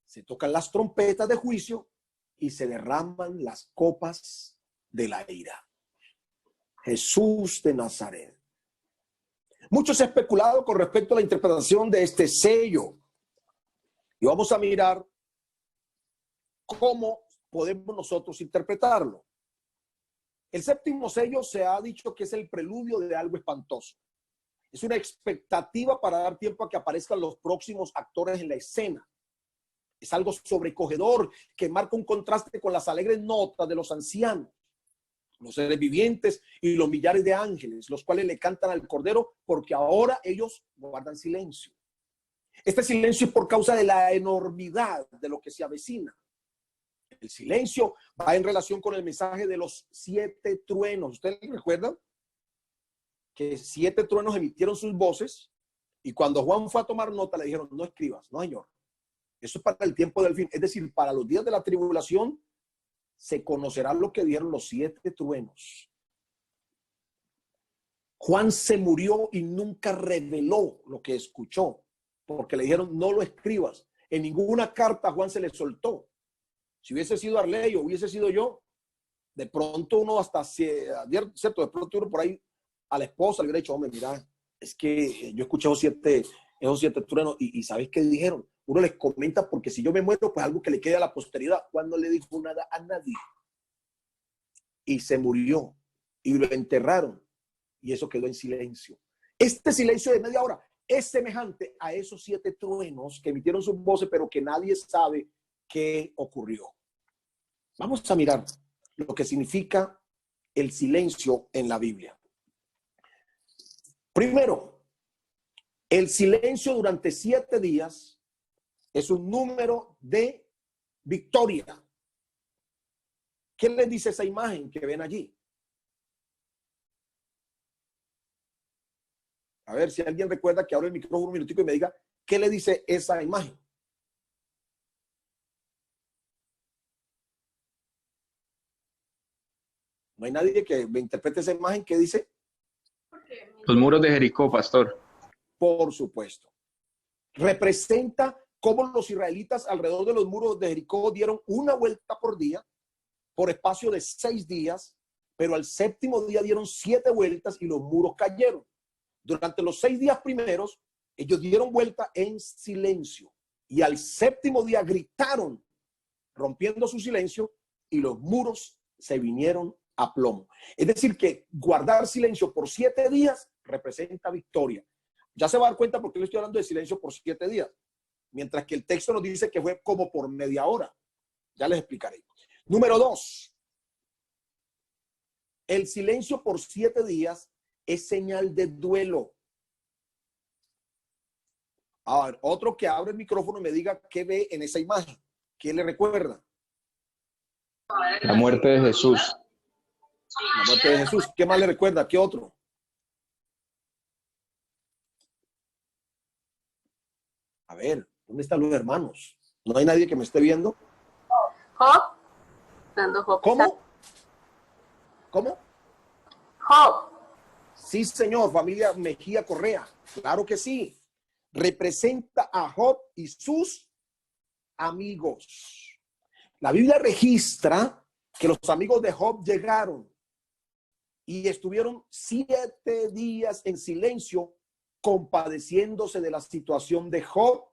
se tocan las trompetas de juicio y se derraman las copas de la ira. Jesús de Nazaret. Mucho se ha especulado con respecto a la interpretación de este sello. Y vamos a mirar cómo podemos nosotros interpretarlo. El séptimo sello se ha dicho que es el preludio de algo espantoso. Es una expectativa para dar tiempo a que aparezcan los próximos actores en la escena. Es algo sobrecogedor que marca un contraste con las alegres notas de los ancianos, los seres vivientes y los millares de ángeles, los cuales le cantan al Cordero, porque ahora ellos guardan silencio. Este silencio es por causa de la enormidad de lo que se avecina. El silencio va en relación con el mensaje de los 7 truenos. ¿Ustedes recuerdan? Que 7 truenos emitieron sus voces y cuando Juan fue a tomar nota le dijeron: no escribas, no señor. Eso es para el tiempo del fin. Es decir, para los días de la tribulación se conocerá lo que dieron los 7 truenos. Juan se murió y nunca reveló lo que escuchó, porque le dijeron: no lo escribas. En ninguna carta a Juan se le soltó. Si hubiese sido Arley o hubiese sido yo, de pronto uno hasta, ¿cierto? De pronto uno por ahí a la esposa le hubiera dicho: hombre, mira, es que yo he escuchado 7 esos 7 truenos. ¿Y sabes qué dijeron? Uno les comenta, porque si yo me muero, pues algo que le quede a la posteridad. Juan no le dijo nada a nadie. Y se murió. Y lo enterraron. Y eso quedó en silencio. Este silencio de media hora es semejante a esos 7 truenos que emitieron sus voces, pero que nadie sabe qué ocurrió. Vamos a mirar lo que significa el silencio en la Biblia. Primero, el silencio durante 7 días es un número de victoria. ¿Qué les dice esa imagen que ven allí? A ver si alguien recuerda, que abra el micrófono un minutico y me diga qué le dice esa imagen. No hay nadie que me interprete esa imagen. ¿Qué dice? Los muros de Jericó, pastor. Por supuesto. Representa cómo los israelitas alrededor de los muros de Jericó dieron una vuelta por día, por espacio de 6 días, pero al 7º día dieron 7 vueltas y los muros cayeron. Durante los 6 días primeros, ellos dieron vuelta en silencio y al 7º día gritaron, rompiendo su silencio, y los muros se vinieron a plomo. Es decir, que guardar silencio por 7 días representa victoria. Ya se va a dar cuenta por qué le estoy hablando de silencio por 7 días, mientras que el texto nos dice que fue como por media hora. Ya les explicaré. Número 2. El silencio por 7 días es señal de duelo. A ver, otro que abre el micrófono y me diga qué ve en esa imagen. ¿Qué le recuerda? La muerte de Jesús. La muerte de Jesús. ¿Qué más le recuerda? ¿Qué otro? A ver, ¿dónde están los hermanos? ¿No hay nadie que me esté viendo? Job. Cuando Job. ¿Cómo? ¿Cómo? Job. Sí, señor, familia Mejía Correa. Claro que sí. Representa a Job y sus amigos. La Biblia registra que los amigos de Job llegaron y estuvieron 7 días en silencio, compadeciéndose de la situación de Job,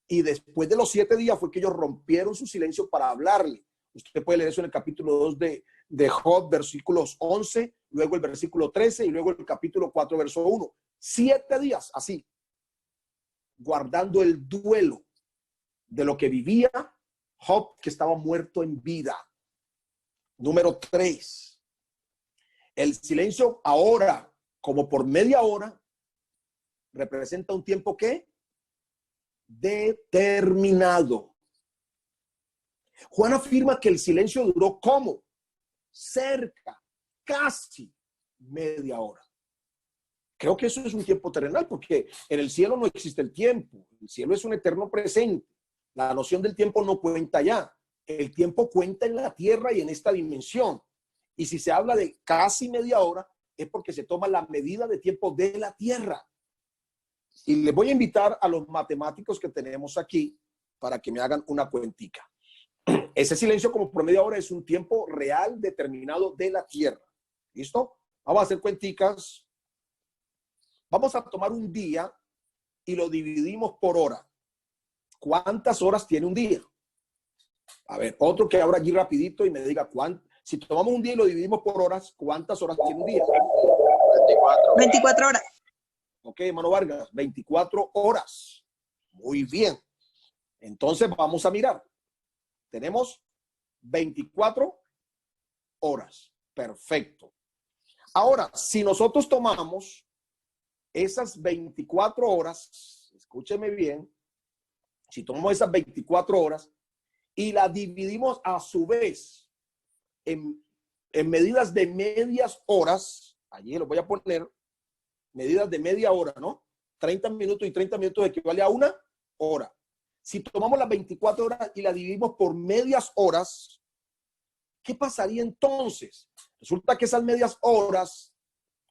y después de los 7 días fue que ellos rompieron su silencio para hablarle. Usted puede leer eso en el capítulo 2 de Job, versículos 11, luego el versículo 13 y luego el capítulo 4, verso 1. 7 días así, guardando el duelo de lo que vivía Job, que estaba muerto en vida. Número 3. El silencio ahora, como por media hora, representa un tiempo que determinado. Juan afirma que el silencio duró como cerca, casi media hora. Creo que eso es un tiempo terrenal, porque en el cielo no existe el tiempo. El cielo es un eterno presente. La noción del tiempo no cuenta ya. El tiempo cuenta en la tierra y en esta dimensión. Y si se habla de casi media hora, es porque se toma la medida de tiempo de la tierra. Y les voy a invitar a los matemáticos que tenemos aquí para que me hagan una cuentica. Ese silencio como por media hora es un tiempo real determinado de la tierra. ¿Listo? Vamos a hacer cuenticas. Vamos a tomar un día y lo dividimos por hora. ¿Cuántas horas tiene un día? A ver, otro que abra allí rapidito y me diga si tomamos un día y lo dividimos por horas, ¿cuántas horas tiene un día? 24 horas. Ok, hermano Vargas, 24 horas. Muy bien. Entonces vamos a mirar. Tenemos 24 horas. Perfecto. Ahora, si nosotros tomamos esas 24 horas, escúcheme bien, si tomamos esas 24 horas y las dividimos a su vez en medidas de medias horas, allí lo voy a poner, medidas de media hora, ¿no? 30 minutos y 30 minutos equivale a 1 hora. Si tomamos las 24 horas y las dividimos por medias horas, ¿qué pasaría entonces? Resulta que esas medias horas,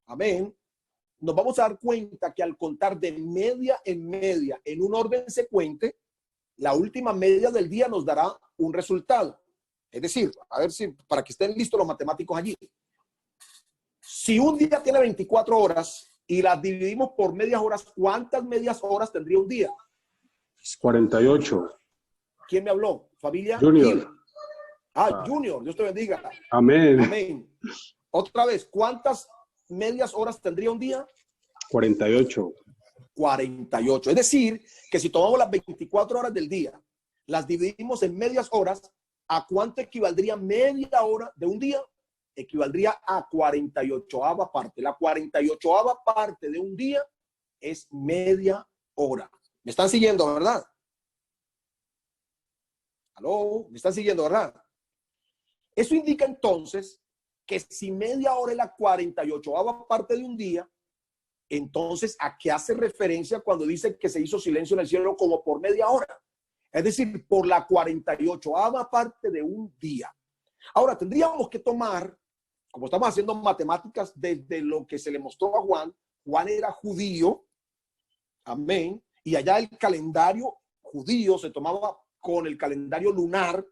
amén, nos vamos a dar cuenta que al contar de media en un orden secuente, la última media del día nos dará un resultado. Es decir, a ver si, para que estén listos los matemáticos allí. Si un día tiene 24 horas y las dividimos por medias horas, ¿cuántas medias horas tendría un día? 48. ¿Quién me habló? Familia. Junior. Junior, Dios te bendiga. Amén. Amén. Otra vez, ¿cuántas medias horas tendría un día? 48. 48. Es decir, que si tomamos las 24 horas del día, las dividimos en medias horas, ¿a cuánto equivaldría media hora de un día? Equivaldría a 48ava parte. La 48ava parte de un día es media hora. ¿Me están siguiendo, verdad? ¿Aló? ¿Me están siguiendo, verdad? Eso indica entonces que si media hora es la 48ava parte de un día, entonces, ¿a qué hace referencia cuando dice que se hizo silencio en el cielo como por media hora? Es decir, por la 48ava parte de un día. Ahora, tendríamos que tomar, como estamos haciendo matemáticas desde lo que se le mostró a Juan, Juan era judío, amén, y allá el calendario judío se tomaba con el calendario lunar,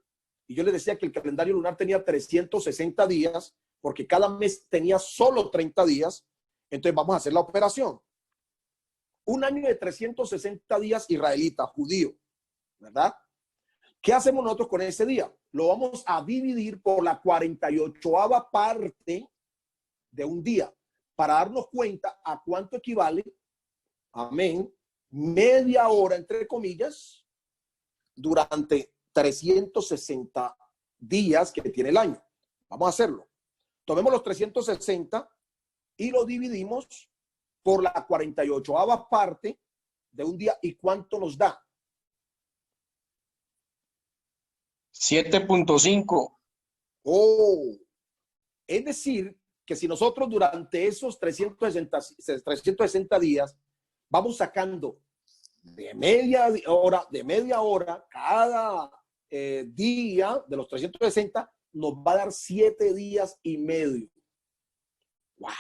y yo les decía que el calendario lunar tenía 360 días, porque cada mes tenía solo 30 días. Entonces vamos a hacer la operación. Un año de 360 días israelita, judío, ¿verdad? ¿Qué hacemos nosotros con ese día? Lo vamos a dividir por la 48ava parte de un día para darnos cuenta a cuánto equivale, amén, media hora, entre comillas, durante 360 días que tiene el año. Vamos a hacerlo. Tomemos los 360 y lo dividimos por la 48ava parte de un día. ¿Y cuánto nos da? 7.5. Oh, es decir, que si nosotros durante esos 360 días vamos sacando de media hora cada día de los 360, nos va a dar 7 días y medio. ¡Wow!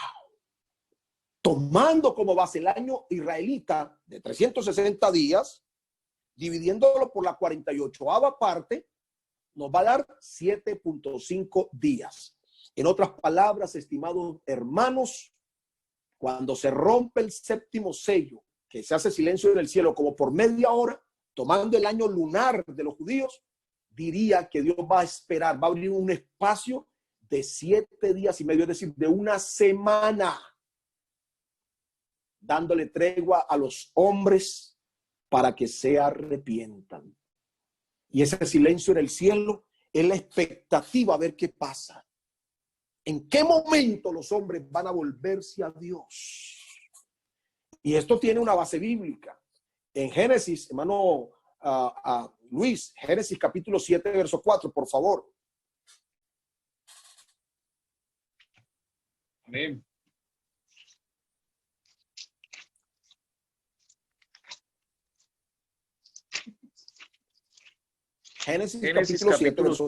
Tomando como base el año israelita de 360 días, dividiéndolo por la 48ava parte, nos va a dar 7.5 días. En otras palabras, estimados hermanos, cuando se rompe el séptimo sello, que se hace silencio en el cielo como por media hora, tomando el año lunar de los judíos, diría que Dios va a esperar, va a abrir un espacio de 7 días y medio, es decir, de una semana, dándole tregua a los hombres para que se arrepientan. Y ese silencio en el cielo es la expectativa a ver qué pasa. ¿En qué momento los hombres van a volverse a Dios? Y esto tiene una base bíblica. En Génesis, hermano Luis, Génesis capítulo 7, verso 4, por favor. Amén. Génesis capítulo 7, verso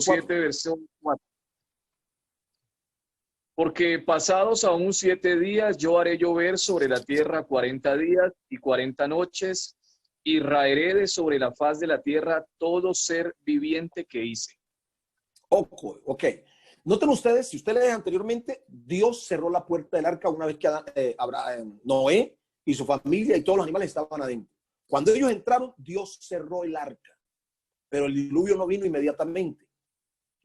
4. Porque pasados aún 7 días, yo haré llover sobre la tierra 40 días y 40 noches, y raeré de sobre la faz de la tierra todo ser viviente que hice. Ok. Noten ustedes, si usted lee anteriormente, Dios cerró la puerta del arca una vez que Noé y su familia y todos los animales estaban adentro. Cuando ellos entraron, Dios cerró el arca. Pero el diluvio no vino inmediatamente.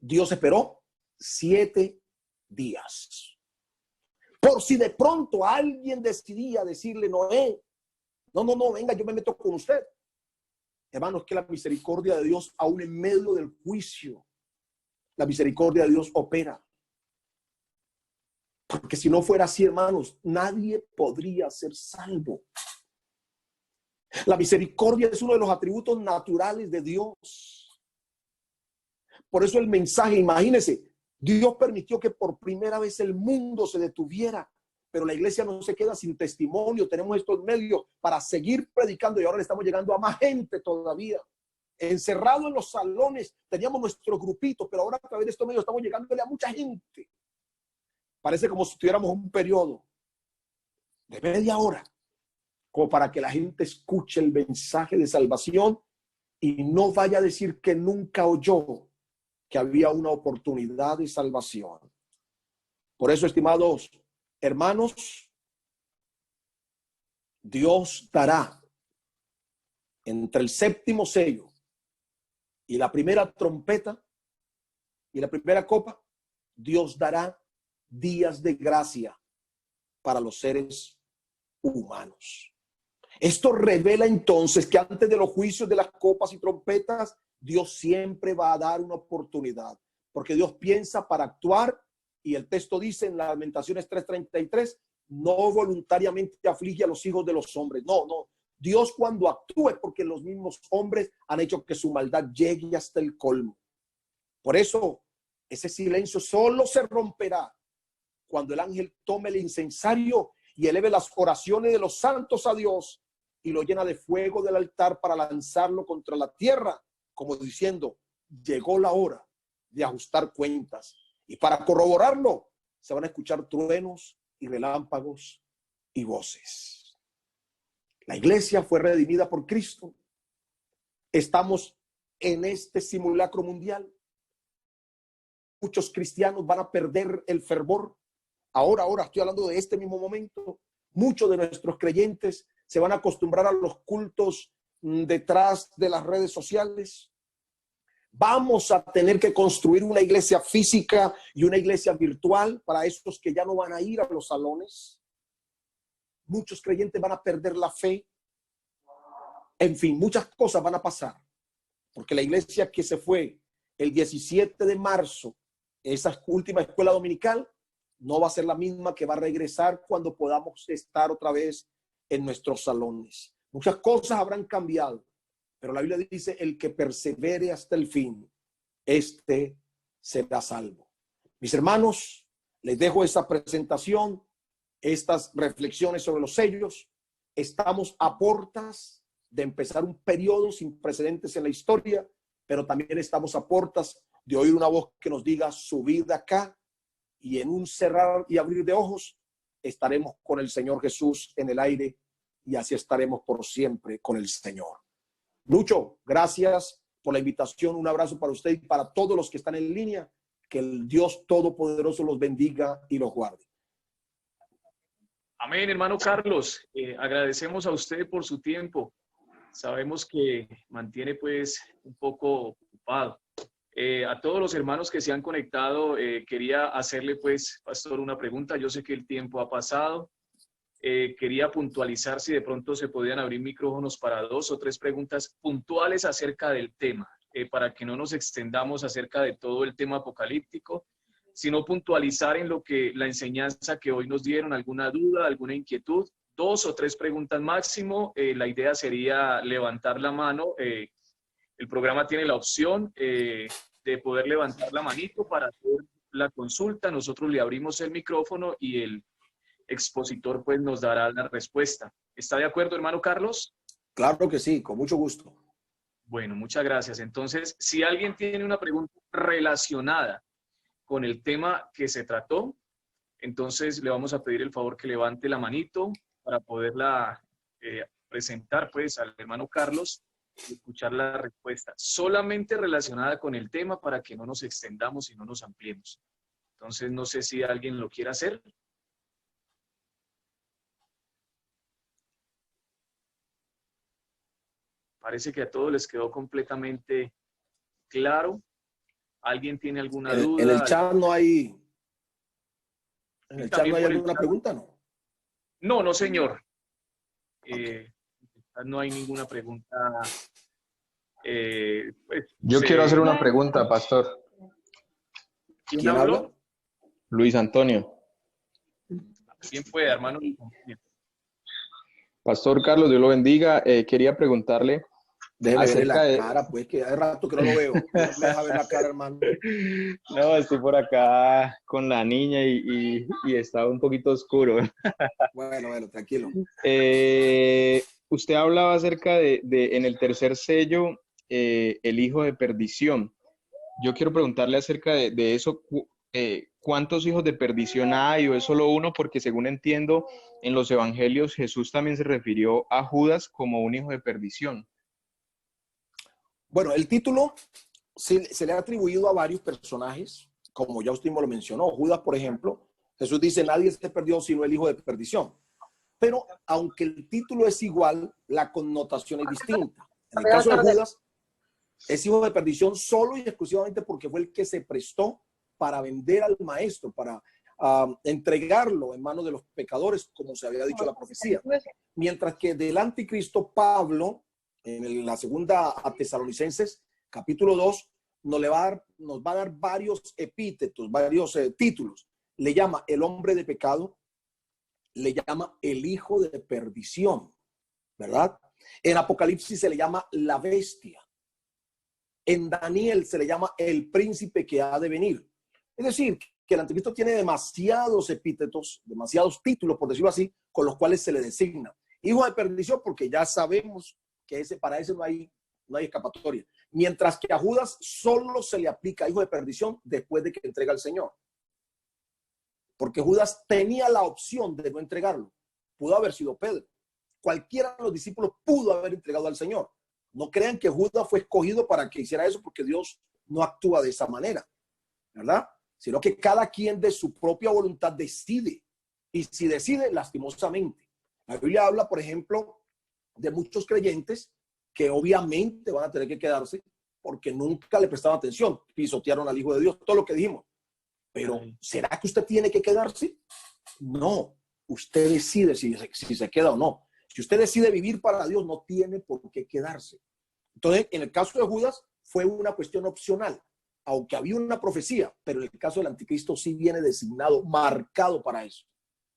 Dios esperó 7 días. Por si de pronto alguien decidía decirle, Noé, no, venga, yo me meto con usted. Hermanos, que la misericordia de Dios, aún en medio del juicio, la misericordia de Dios opera. Porque si no fuera así, hermanos, nadie podría ser salvo. La misericordia es uno de los atributos naturales de Dios. Por eso el mensaje, imagínense, Dios permitió que por primera vez el mundo se detuviera, pero la iglesia no se queda sin testimonio. Tenemos estos medios para seguir predicando y ahora le estamos llegando a más gente todavía. Encerrado en los salones, teníamos nuestros grupitos, pero ahora a través de estos medios estamos llegándole a mucha gente. Parece como si tuviéramos un periodo de media hora, como para que la gente escuche el mensaje de salvación y no vaya a decir que nunca oyó que había una oportunidad de salvación. Por eso, estimados hermanos, Dios dará entre el séptimo sello y la primera trompeta y la primera copa, Dios dará días de gracia para los seres humanos. Esto revela entonces que antes de los juicios de las copas y trompetas, Dios siempre va a dar una oportunidad, porque Dios piensa para actuar, y el texto dice en Lamentaciones 3:33, no voluntariamente aflige a los hijos de los hombres. No. Dios cuando actúa es porque los mismos hombres han hecho que su maldad llegue hasta el colmo. Por eso, ese silencio solo se romperá cuando el ángel tome el incensario y eleve las oraciones de los santos a Dios y lo llena de fuego del altar para lanzarlo contra la tierra, como diciendo, llegó la hora de ajustar cuentas. Y para corroborarlo, se van a escuchar truenos y relámpagos y voces. La iglesia fue redimida por Cristo. Estamos en este simulacro mundial. Muchos cristianos van a perder el fervor. Ahora estoy hablando de este mismo momento. Muchos de nuestros creyentes se van a acostumbrar a los cultos detrás de las redes sociales. Vamos a tener que construir una iglesia física y una iglesia virtual para esos que ya no van a ir a los salones. Muchos creyentes van a perder la fe. En fin, muchas cosas van a pasar. Porque la iglesia que se fue el 17 de marzo, esa última escuela dominical, no va a ser la misma que va a regresar cuando podamos estar otra vez en nuestros salones. Muchas cosas habrán cambiado, pero la Biblia dice, el que persevere hasta el fin, este será salvo. Mis hermanos, les dejo esta presentación, estas reflexiones sobre los sellos. Estamos a puertas de empezar un periodo sin precedentes en la historia, pero también estamos a puertas de oír una voz que nos diga, subid acá, y en un cerrar y abrir de ojos estaremos con el Señor Jesús en el aire, y así estaremos por siempre con el Señor. Lucho, gracias por la invitación. Un abrazo para usted y para todos los que están en línea. Que el Dios Todopoderoso los bendiga y los guarde. Amén, hermano Carlos. Agradecemos a usted por su tiempo. Sabemos que mantiene pues un poco ocupado. A todos los hermanos que se han conectado, quería hacerle pues, pastor, una pregunta. Yo sé que el tiempo ha pasado. Quería puntualizar si de pronto se podían abrir micrófonos para 2 o 3 preguntas puntuales acerca del tema, para que no nos extendamos acerca de todo el tema apocalíptico, sino puntualizar en lo que la enseñanza que hoy nos dieron, alguna duda, alguna inquietud, 2 o 3 preguntas máximo. La idea sería levantar la mano. El programa tiene la opción de poder levantar la manito para hacer la consulta. Nosotros le abrimos el micrófono y el expositor pues nos dará la respuesta. ¿Está de acuerdo, hermano Carlos? Claro que sí, con mucho gusto. Bueno, muchas gracias. Entonces, si alguien tiene una pregunta relacionada con el tema que se trató, entonces le vamos a pedir el favor que levante la manito para poderla presentar pues al hermano Carlos y escuchar la respuesta. Solamente relacionada con el tema para que no nos extendamos y no nos ampliemos. Entonces, no sé si alguien lo quiere hacer. Parece que a todos les quedó completamente claro. ¿Alguien tiene alguna duda? En el chat no hay... ¿En el chat no hay alguna pregunta, no? No, señor. No hay ninguna pregunta. Yo quiero hacer una pregunta, pastor. ¿Quién habló? Luis Antonio. ¿Quién puede, hermano? Pastor Carlos, Dios lo bendiga. Quería preguntarle déjeme ver la cara, pues, que hace rato que no lo veo. Me deja ver la cara, hermano. No, estoy por acá con la niña y está un poquito oscuro. Bueno, tranquilo. Usted hablaba acerca de en el tercer sello, el hijo de perdición. Yo quiero preguntarle acerca de eso. ¿Cuántos hijos de perdición hay o es solo uno? Porque según entiendo, en los evangelios Jesús también se refirió a Judas como un hijo de perdición. Bueno, el título se le ha atribuido a varios personajes, como ya usted mismo lo mencionó. Judas, por ejemplo, Jesús dice, nadie se perdió sino el hijo de perdición. Pero aunque el título es igual, la connotación es distinta. En el caso de Judas, es hijo de perdición solo y exclusivamente porque fue el que se prestó para vender al maestro, para entregarlo en manos de los pecadores, como se había dicho en la profecía. Mientras que del anticristo, Pablo, en la segunda a Tesalonicenses, capítulo 2, nos va a dar varios epítetos, varios títulos. Le llama el hombre de pecado, le llama el hijo de perdición, ¿verdad? En Apocalipsis se le llama la bestia. En Daniel se le llama el príncipe que ha de venir. Es decir, que el anticristo tiene demasiados epítetos, demasiados títulos, por decirlo así, con los cuales se le designa. Hijo de perdición, porque ya sabemos que para ese no hay escapatoria. Mientras que a Judas solo se le aplica hijo de perdición después de que entrega al Señor. Porque Judas tenía la opción de no entregarlo. Pudo haber sido Pedro. Cualquiera de los discípulos pudo haber entregado al Señor. No crean que Judas fue escogido para que hiciera eso, porque Dios no actúa de esa manera, ¿verdad? Sino que cada quien de su propia voluntad decide. Y si decide, lastimosamente. La Biblia habla, por ejemplo, de muchos creyentes que obviamente van a tener que quedarse porque nunca le prestaron atención, pisotearon al Hijo de Dios, todo lo que dijimos. Pero, ¿será que usted tiene que quedarse? No, usted decide si se queda o no. Si usted decide vivir para Dios, no tiene por qué quedarse. Entonces, en el caso de Judas, fue una cuestión opcional, aunque había una profecía, pero en el caso del anticristo sí viene designado, marcado para eso.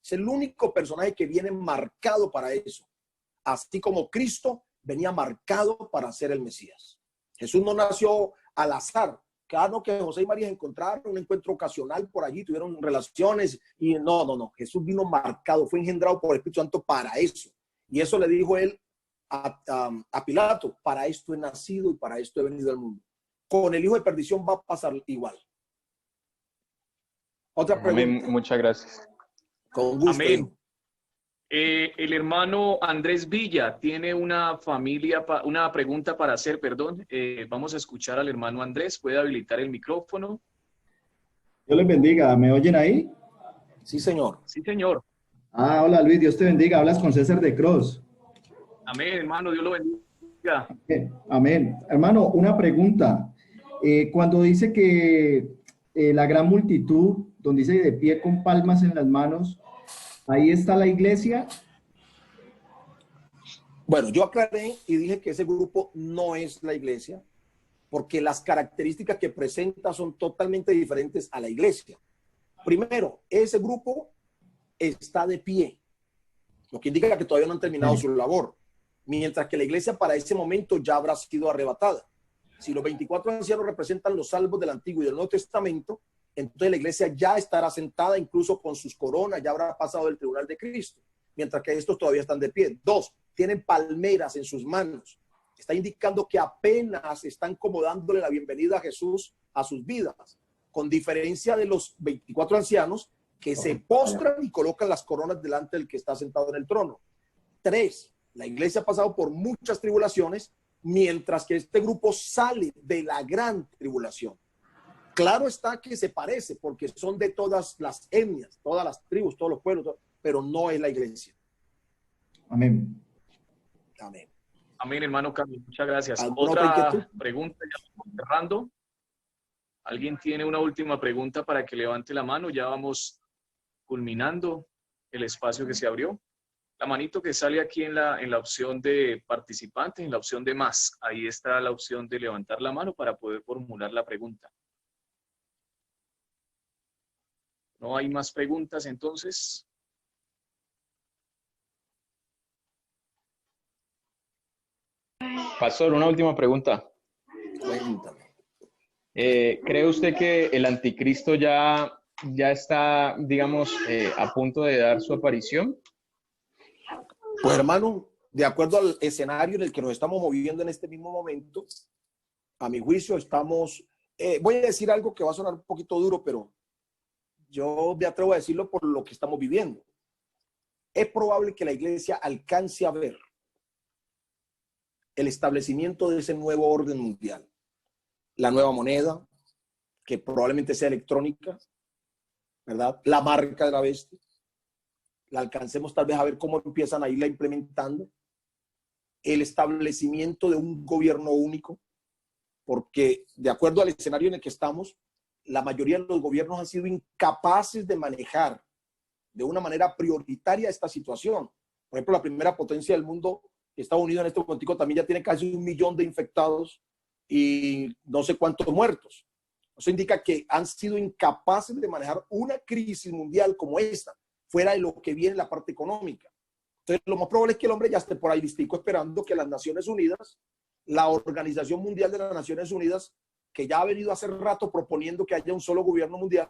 Es el único personaje que viene marcado para eso. Así como Cristo venía marcado para ser el Mesías. Jesús no nació al azar. Claro que José y María encontraron un encuentro ocasional por allí, tuvieron relaciones y no. Jesús vino marcado, fue engendrado por el Espíritu Santo para eso. Y eso le dijo él a Pilato: para esto he nacido y para esto he venido al mundo. Con el hijo de perdición va a pasar igual. Otra pregunta. Amén. Muchas gracias. Con gusto. Amén. El hermano Andrés Villa tiene una pregunta para hacer, perdón. Vamos a escuchar al hermano Andrés. ¿Puede habilitar el micrófono? Dios les bendiga. ¿Me oyen ahí? Sí, señor. Sí, señor. Hola Luis, Dios te bendiga. Hablas con César de Cross. Amén, hermano. Dios lo bendiga. Amén. Hermano, una pregunta. Cuando dice que la gran multitud, donde dice de pie con palmas en las manos, ¿ahí está la iglesia? Bueno, yo aclaré y dije que ese grupo no es la iglesia, porque las características que presenta son totalmente diferentes a la iglesia. Primero, ese grupo está de pie, lo que indica que todavía no han terminado su labor, mientras que la iglesia para ese momento ya habrá sido arrebatada. Si los 24 ancianos representan los salvos del Antiguo y del Nuevo Testamento, entonces la iglesia ya estará sentada, incluso con sus coronas, ya habrá pasado del tribunal de Cristo, mientras que estos todavía están de pie. Dos, tienen palmeras en sus manos. Está indicando que apenas están como dándole la bienvenida a Jesús a sus vidas, con diferencia de los 24 ancianos que se postran y colocan las coronas delante del que está sentado en el trono. Tres, la iglesia ha pasado por muchas tribulaciones, mientras que este grupo sale de la gran tribulación. Claro está que se parece, porque son de todas las etnias, todas las tribus, todos los pueblos, pero no es la iglesia. Amén. Amén. Amén, hermano Carlos. Muchas gracias. ¿Alguna Otra pregunta, ya estamos cerrando. ¿Alguien tiene una última pregunta para que levante la mano? Ya vamos culminando el espacio que se abrió. La manito que sale aquí en la opción de participantes, en la opción de más. Ahí está la opción de levantar la mano para poder formular la pregunta. ¿No hay más preguntas entonces? Pastor, una última pregunta. Cuéntame. ¿Cree usted que el anticristo ya está, digamos, a punto de dar su aparición? Pues hermano, de acuerdo al escenario en el que nos estamos moviendo en este mismo momento, a mi juicio estamos, voy a decir algo que va a sonar un poquito duro, pero yo me atrevo a decirlo por lo que estamos viviendo. Es probable que la iglesia alcance a ver el establecimiento de ese nuevo orden mundial. La nueva moneda, que probablemente sea electrónica, ¿verdad? La marca de la bestia, la alcancemos tal vez a ver cómo empiezan a irla implementando, el establecimiento de un gobierno único, porque de acuerdo al escenario en el que estamos, la mayoría de los gobiernos han sido incapaces de manejar de una manera prioritaria esta situación. Por ejemplo, la primera potencia del mundo, Estados Unidos, en este momento también ya tiene casi 1 millón de infectados y no sé cuántos muertos. Eso indica que han sido incapaces de manejar una crisis mundial como esta, fuera de lo que viene en la parte económica. Entonces, lo más probable es que el hombre ya esté por ahí listico esperando que las Naciones Unidas, la Organización Mundial de las Naciones Unidas, que ya ha venido hace rato proponiendo que haya un solo gobierno mundial,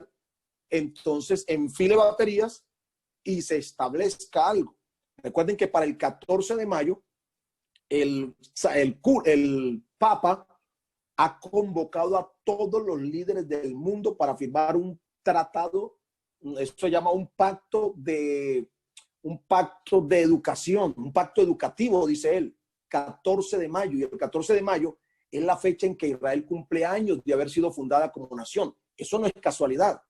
entonces enfile baterías y se establezca algo. Recuerden que para el 14 de mayo, el Papa ha convocado a todos los líderes del mundo para firmar un tratado, esto se llama un pacto de educación, un pacto educativo, dice él, 14 de mayo. Y el 14 de mayo es la fecha en que Israel cumple años de haber sido fundada como nación. Eso no es casualidad.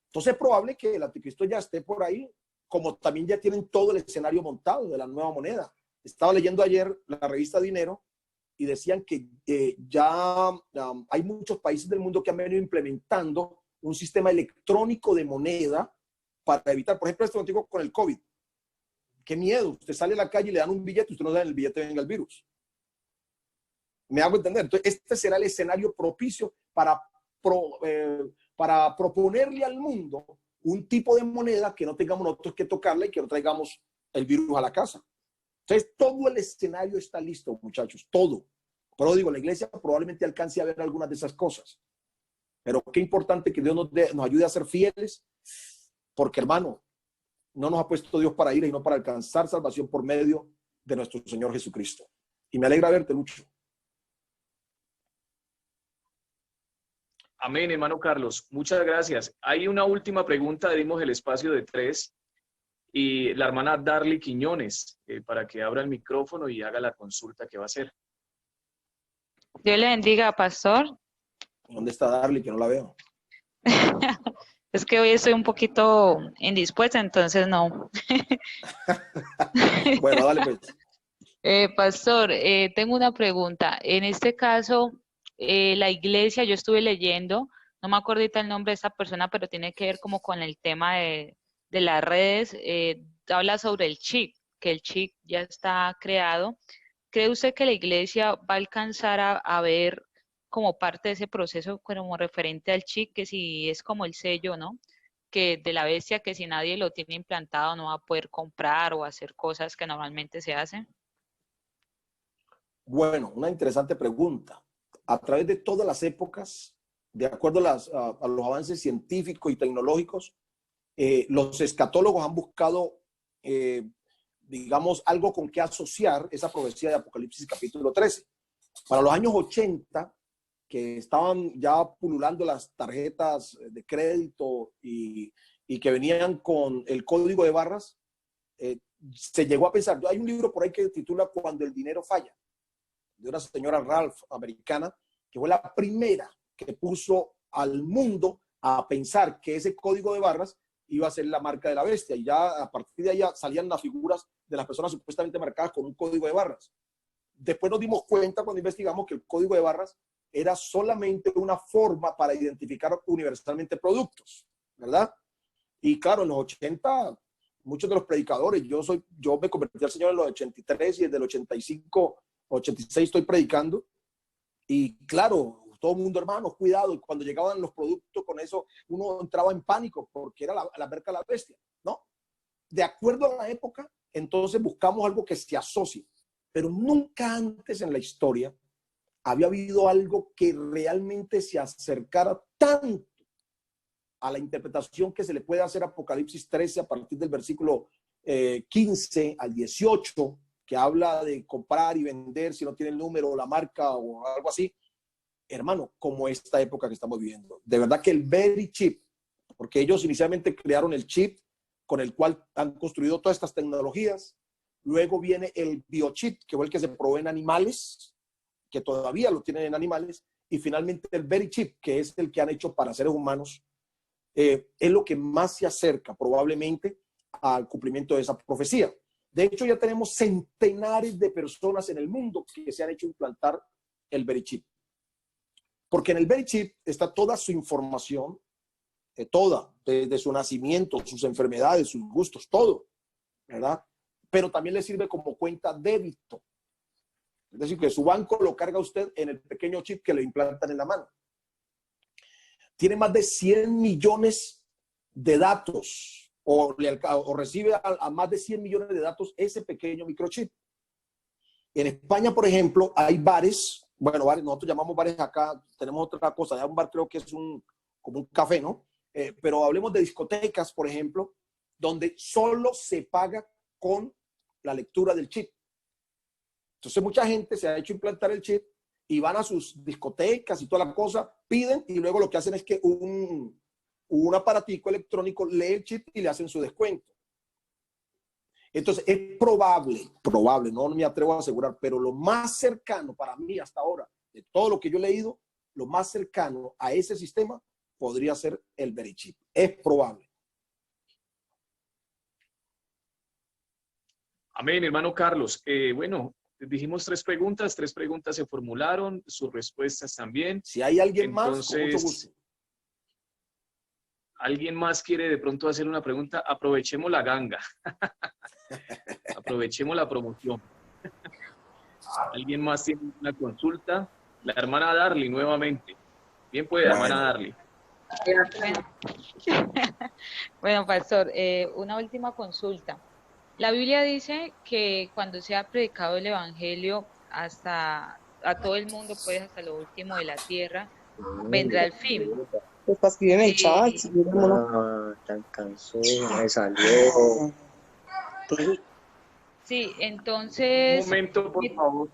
Entonces es probable que el anticristo ya esté por ahí, como también ya tienen todo el escenario montado de la nueva moneda. Estaba leyendo ayer la revista Dinero y decían que ya hay muchos países del mundo que han venido implementando un sistema electrónico de moneda para evitar, por ejemplo, esto contigo con el COVID. Qué miedo, usted sale a la calle y le dan un billete, usted no da en el billete, venga el virus. Me hago entender. Entonces, este será el escenario propicio para proponerle al mundo un tipo de moneda que no tengamos nosotros que tocarla y que no traigamos el virus a la casa. Entonces, todo el escenario está listo, muchachos, todo. Pero digo, la iglesia probablemente alcance a ver algunas de esas cosas. Pero qué importante que Dios nos ayude a ser fieles, porque, hermano, no nos ha puesto Dios para ir y no para alcanzar salvación por medio de nuestro Señor Jesucristo. Y me alegra verte, Lucho. Amén, hermano Carlos. Muchas gracias. Hay una última pregunta, dimos el espacio de 3, y la hermana Darly Quiñones, para que abra el micrófono y haga la consulta que va a hacer. Dios le bendiga, pastor. ¿Dónde está Darly? Que no la veo. Es que hoy estoy un poquito indispuesta, entonces no. Bueno, dale pues. Pastor, tengo una pregunta. En este caso, la iglesia, yo estuve leyendo, no me acuerdo ahorita el nombre de esa persona, pero tiene que ver como con el tema de las redes, habla sobre el chip, que el chip ya está creado. ¿Cree usted que la iglesia va a alcanzar a ver como parte de ese proceso como referente al chip, que si es como el sello, ¿no? Que de la bestia, que si nadie lo tiene implantado no va a poder comprar o hacer cosas que normalmente se hacen? Bueno, una interesante pregunta. A través de todas las épocas, de acuerdo a los avances científicos y tecnológicos, los escatólogos han buscado, digamos, algo con que asociar esa profecía de Apocalipsis capítulo 13. Para los años 80, que estaban ya pululando las tarjetas de crédito y que venían con el código de barras, se llegó a pensar, hay un libro por ahí que titula Cuando el dinero falla, de una señora Ralph, americana, que fue la primera que puso al mundo a pensar que ese código de barras iba a ser la marca de la bestia, y ya a partir de ahí salían las figuras de las personas supuestamente marcadas con un código de barras. Después nos dimos cuenta cuando investigamos que el código de barras era solamente una forma para identificar universalmente productos, ¿verdad? Y claro, en los 80, muchos de los predicadores, yo me convertí al Señor en los 83 y desde el 85, 86 estoy predicando. Y claro, todo el mundo, hermanos, cuidado. Y cuando llegaban los productos con eso, uno entraba en pánico porque era la marca de la bestia, ¿no? De acuerdo a la época, entonces buscamos algo que se asocie. Pero nunca antes en la historia había habido algo que realmente se acercara tanto a la interpretación que se le puede hacer a Apocalipsis 13 a partir del versículo 15 al 18, que habla de comprar y vender si no tiene el número o la marca o algo así. Hermano, como esta época que estamos viviendo. De verdad que el very chip, porque ellos inicialmente crearon el chip con el cual han construido todas estas tecnologías. Luego viene el biochip, que fue el que se probó en animales, que todavía lo tienen en animales. Y finalmente el very chip, que es el que han hecho para seres humanos, es lo que más se acerca probablemente al cumplimiento de esa profecía. De hecho, ya tenemos centenares de personas en el mundo que se han hecho implantar el Verichip. Porque en el Verichip está toda su información, toda, desde su nacimiento, sus enfermedades, sus gustos, todo, ¿verdad? Pero también le sirve como cuenta débito. Es decir, que su banco lo carga usted en el pequeño chip que le implantan en la mano. Tiene más de 100 millones de datos o recibe a más de 100 millones de datos ese pequeño microchip. En España, por ejemplo, hay bares, bueno, bares, nosotros llamamos bares acá, tenemos otra cosa, ya un bar creo que es como un café, ¿no? Pero hablemos de discotecas, por ejemplo, donde solo se paga con la lectura del chip. Entonces mucha gente se ha hecho implantar el chip y van a sus discotecas y toda la cosa, piden y luego lo que hacen es que un aparatico electrónico lee el chip y le hacen su descuento. Entonces es probable, no me atrevo a asegurar, pero lo más cercano para mí hasta ahora, de todo lo que yo he leído, lo más cercano a ese sistema podría ser el Verichip. Es probable. Amén, hermano Carlos. Bueno, dijimos tres preguntas se formularon, sus respuestas también. Si hay alguien más, con mucho entonces, gusto. ¿Alguien más quiere de pronto hacer una pregunta? Aprovechemos la ganga. Aprovechemos la promoción. ¿Alguien más tiene una consulta? La hermana Darly nuevamente. Bien puede, hermana Darly. Bueno, pastor, una última consulta. La Biblia dice que cuando sea predicado el evangelio a todo el mundo, pues hasta lo último de la tierra, vendrá el fin. Pues para escribir en el chat. Tan cansó, me salió. Sí, entonces... Un momento, por favor.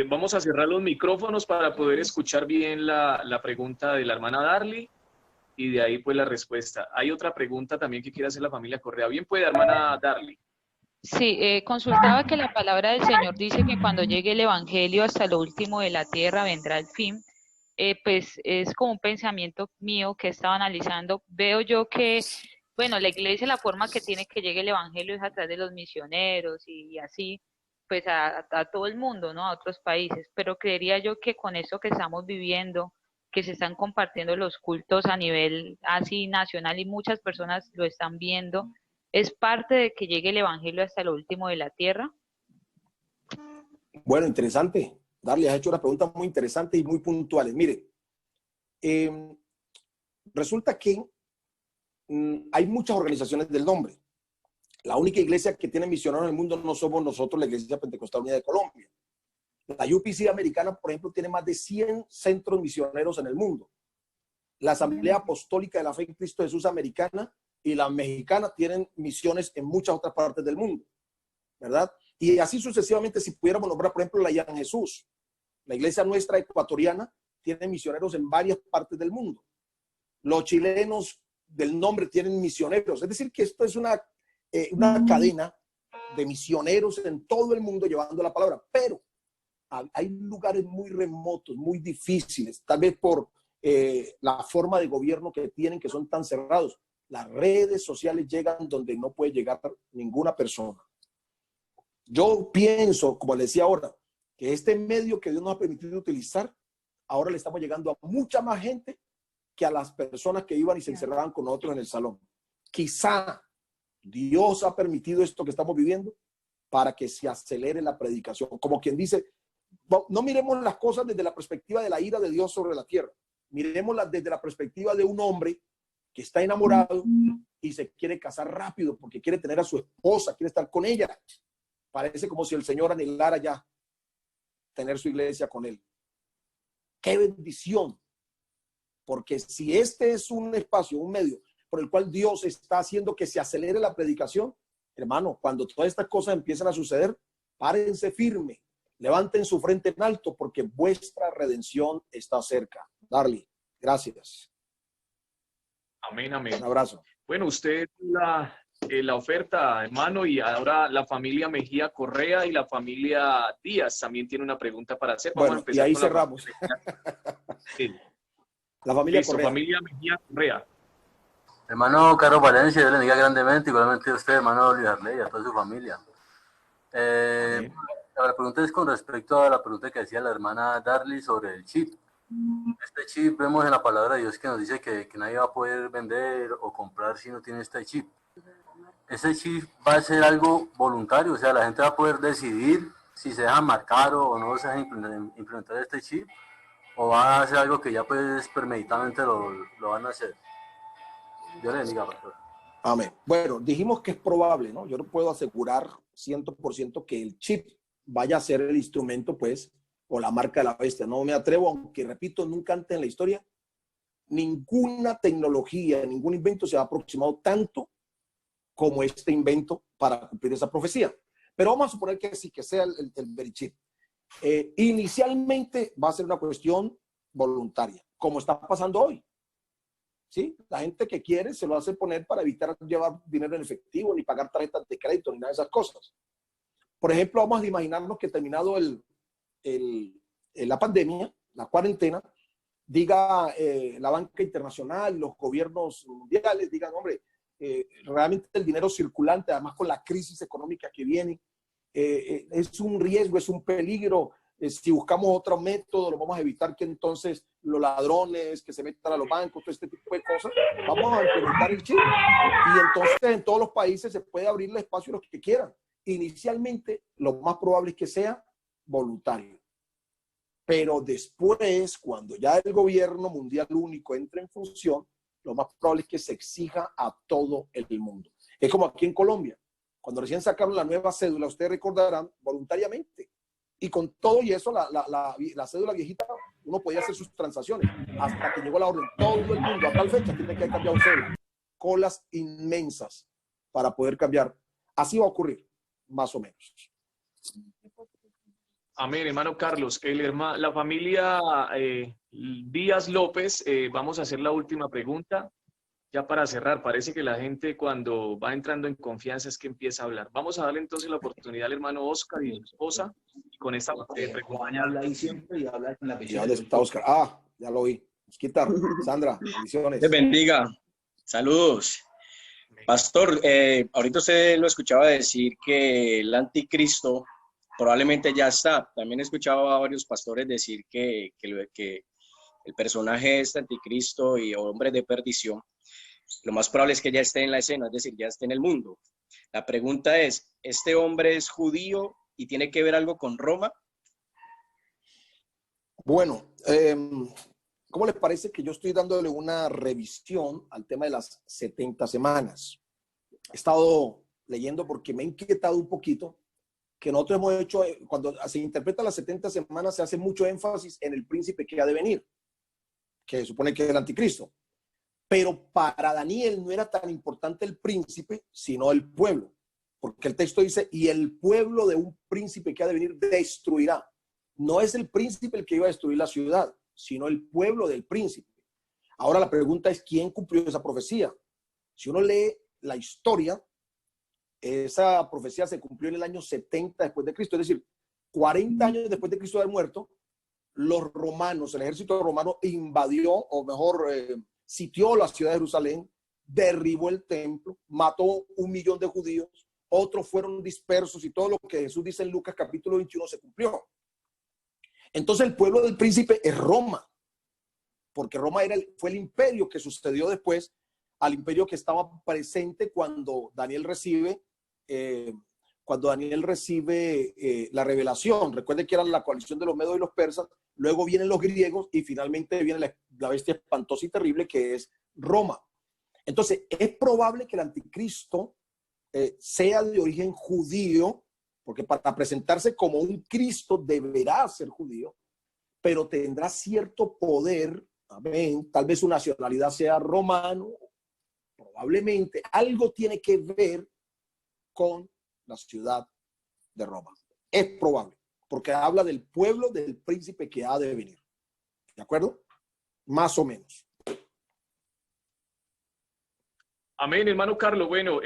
Vamos a cerrar los micrófonos para poder escuchar bien la pregunta de la hermana Darly y de ahí pues la respuesta. Hay otra pregunta también que quiere hacer la familia Correa. Bien puede, hermana Darly. Sí, consultaba que la palabra del Señor dice que cuando llegue el evangelio hasta lo último de la tierra vendrá el fin. Pues es como un pensamiento mío que estaba analizando. Veo yo que, bueno, la iglesia, la forma que tiene que llegue el evangelio es a través de los misioneros y así, pues a todo el mundo, ¿no? A otros países. Pero creería yo que con esto que estamos viviendo, que se están compartiendo los cultos a nivel así nacional y muchas personas lo están viendo, ¿es parte de que llegue el evangelio hasta lo último de la tierra? Bueno, interesante. Darly, has hecho una pregunta muy interesante y muy puntuales. Mire, resulta que hay muchas organizaciones del nombre. La única iglesia que tiene misioneros en el mundo no somos nosotros, la Iglesia Pentecostal Unida de Colombia. La UPC americana, por ejemplo, tiene más de 100 centros misioneros en el mundo. La Asamblea Apostólica de la Fe en Cristo Jesús americana y la mexicana tienen misiones en muchas otras partes del mundo, ¿verdad? Y así sucesivamente, si pudiéramos nombrar, por ejemplo, la Yan Jesús. La iglesia nuestra ecuatoriana tiene misioneros en varias partes del mundo. Los chilenos del nombre tienen misioneros. Es decir, que esto es una cadena de misioneros en todo el mundo llevando la palabra. Pero hay lugares muy remotos, muy difíciles, tal vez por la forma de gobierno que tienen, que son tan cerrados. Las redes sociales llegan donde no puede llegar ninguna persona. Yo pienso, como le decía ahora, que este medio que Dios nos ha permitido utilizar, ahora le estamos llegando a mucha más gente que a las personas que iban y se encerraban con nosotros en el salón. Quizá Dios ha permitido esto que estamos viviendo para que se acelere la predicación. Como quien dice, no miremos las cosas desde la perspectiva de la ira de Dios sobre la tierra. Miremoslas desde la perspectiva de un hombre que está enamorado y se quiere casar rápido porque quiere tener a su esposa, quiere estar con ella. Parece como si el Señor anhelara ya tener su iglesia con él. ¡Qué bendición! Porque si este es un espacio, un medio por el cual Dios está haciendo que se acelere la predicación, hermano, cuando todas estas cosas empiezan a suceder, párense firme, levanten su frente en alto, porque vuestra redención está cerca. Darly, gracias. Amén, amén. Un abrazo. Bueno, usted la oferta, hermano, y ahora la familia Mejía Correa y la familia Díaz también tiene una pregunta para hacer. Vamos a empezar y ahí con cerramos. Sí. La familia Listo, Correa. familia Mejía Correa. Hermano Carlos Valencia, Dios le bendiga grandemente, igualmente a usted, hermano Luis Arley, y a toda su familia. La pregunta es con respecto a la pregunta que hacía la hermana Darly sobre el chip. Este chip, vemos en la palabra de Dios que nos dice que nadie va a poder vender o comprar si no tiene este chip. ¿Ese chip va a ser algo voluntario? O sea, la gente va a poder decidir si se deja marcar o no se deja implementar este chip, o va a ser algo que ya pues premeditadamente lo van a hacer. Dios le bendiga, pastor. Amén. Bueno, dijimos que es probable, ¿no? Yo no puedo asegurar 100% que el chip vaya a ser el instrumento, pues, o la marca de la bestia. No me atrevo, aunque repito, nunca antes en la historia, ninguna tecnología, ningún invento se ha aproximado tanto como este invento para cumplir esa profecía. Pero vamos a suponer que sí, que sea el chip. Inicialmente va a ser una cuestión voluntaria, como está pasando hoy. ¿Sí? La gente que quiere se lo hace poner para evitar llevar dinero en efectivo, ni pagar tarjetas de crédito, ni nada de esas cosas. Por ejemplo, vamos a imaginarnos que terminado la pandemia, la cuarentena, diga la banca internacional, los gobiernos mundiales, digan, hombre, realmente el dinero circulante, además con la crisis económica que viene, es un riesgo, es un peligro. Si buscamos otro método, lo vamos a evitar que entonces los ladrones que se metan a los bancos, todo este tipo de cosas, vamos a implementar el chip. Y entonces en todos los países se puede abrir el espacio a los que quieran. Inicialmente, lo más probable es que sea voluntario. Pero después, cuando ya el gobierno mundial único entre en función, lo más probable es que se exija a todo el mundo. Es como aquí en Colombia. Cuando recién sacaron la nueva cédula, ustedes recordarán, voluntariamente. Y con todo y eso, la cédula viejita, uno podía hacer sus transacciones. Hasta que llegó la orden, todo el mundo a tal fecha tiene que haber cambiado cédula. Colas inmensas para poder cambiar. Así va a ocurrir, más o menos. Amén, hermano Carlos. La familia Díaz López, vamos a hacer la última pregunta. Ya para cerrar, parece que la gente cuando va entrando en confianza es que empieza a hablar. Vamos a darle entonces la oportunidad al hermano Oscar y a su esposa. Y con esta pregunta. Habla ahí siempre y habla con la ¿Y dónde está Oscar? Ah, ya lo oí. Quitar. Sandra, bendiciones. Dios bendiga. Saludos. Pastor, ahorita usted lo escuchaba decir que el anticristo probablemente ya está. También escuchaba a varios pastores decir que el personaje este anticristo y hombre de perdición, lo más probable es que ya esté en la escena, es decir, ya esté en el mundo. La pregunta es, ¿este hombre es judío y tiene que ver algo con Roma? Bueno, ¿cómo les parece que yo estoy dándole una revisión al tema de las 70 semanas? He estado leyendo porque me ha inquietado un poquito que nosotros hemos hecho, cuando se interpreta las 70 semanas, se hace mucho énfasis en el príncipe que ha de venir, que supone que es el anticristo. Pero para Daniel no era tan importante el príncipe, sino el pueblo. Porque el texto dice, y el pueblo de un príncipe que ha de venir destruirá. No es el príncipe el que iba a destruir la ciudad, sino el pueblo del príncipe. Ahora la pregunta es, ¿quién cumplió esa profecía? Si uno lee la historia, esa profecía se cumplió en el año 70 después de Cristo. Es decir, 40 años después de Cristo haber muerto, los romanos, el ejército romano invadió, o mejor, sitió la ciudad de Jerusalén, derribó el templo, mató 1 millón de judíos, otros fueron dispersos y todo lo que Jesús dice en Lucas capítulo 21 se cumplió. Entonces el pueblo del príncipe es Roma, porque Roma fue el imperio que sucedió después al imperio que estaba presente cuando Daniel recibe la revelación. Recuerden que eran la coalición de los medos y los persas, luego vienen los griegos y finalmente viene la bestia espantosa y terrible que es Roma. Entonces, es probable que el anticristo sea de origen judío, porque para presentarse como un Cristo deberá ser judío, pero tendrá cierto poder, amén, tal vez su nacionalidad sea romano, probablemente algo tiene que ver con la ciudad de Roma. Es probable, porque habla del pueblo del príncipe que ha de venir. ¿De acuerdo? Más o menos. Amén, hermano Carlos. Bueno,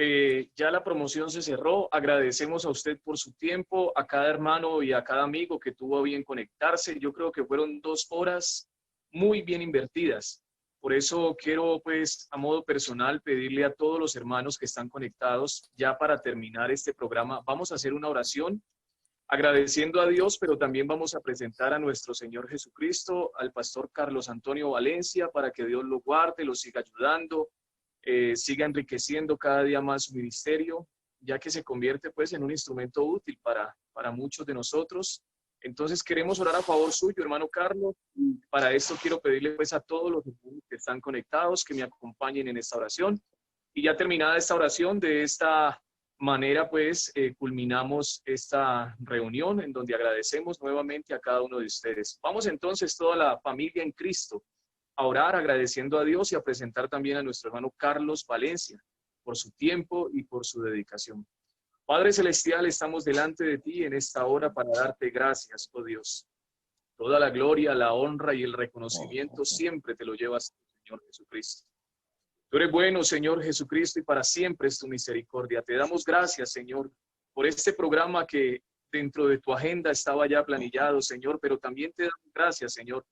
ya la promoción se cerró. Agradecemos a usted por su tiempo, a cada hermano y a cada amigo que tuvo a bien conectarse. Yo creo que fueron 2 horas muy bien invertidas, Por eso quiero, pues, a modo personal, pedirle a todos los hermanos que están conectados, ya para terminar este programa, vamos a hacer una oración agradeciendo a Dios, pero también vamos a presentar a nuestro Señor Jesucristo, al pastor Carlos Antonio Valencia, para que Dios lo guarde, lo siga ayudando, siga enriqueciendo cada día más su ministerio, ya que se convierte, pues, en un instrumento útil para muchos de nosotros. Entonces queremos orar a favor suyo, hermano Carlos. Para esto quiero pedirle, pues, a todos los que están conectados que me acompañen en esta oración. Y ya terminada esta oración, de esta manera, pues, culminamos esta reunión en donde agradecemos nuevamente a cada uno de ustedes. Vamos entonces, toda la familia en Cristo, a orar agradeciendo a Dios y a presentar también a nuestro hermano Carlos Valencia por su tiempo y por su dedicación. Padre Celestial, estamos delante de ti en esta hora para darte gracias, oh Dios. Toda la gloria, la honra y el reconocimiento siempre te lo llevas, Señor Jesucristo. Tú eres bueno, Señor Jesucristo, y para siempre es tu misericordia. Te damos gracias, Señor, por este programa que dentro de tu agenda estaba ya planillado, Señor, pero también te damos gracias, Señor,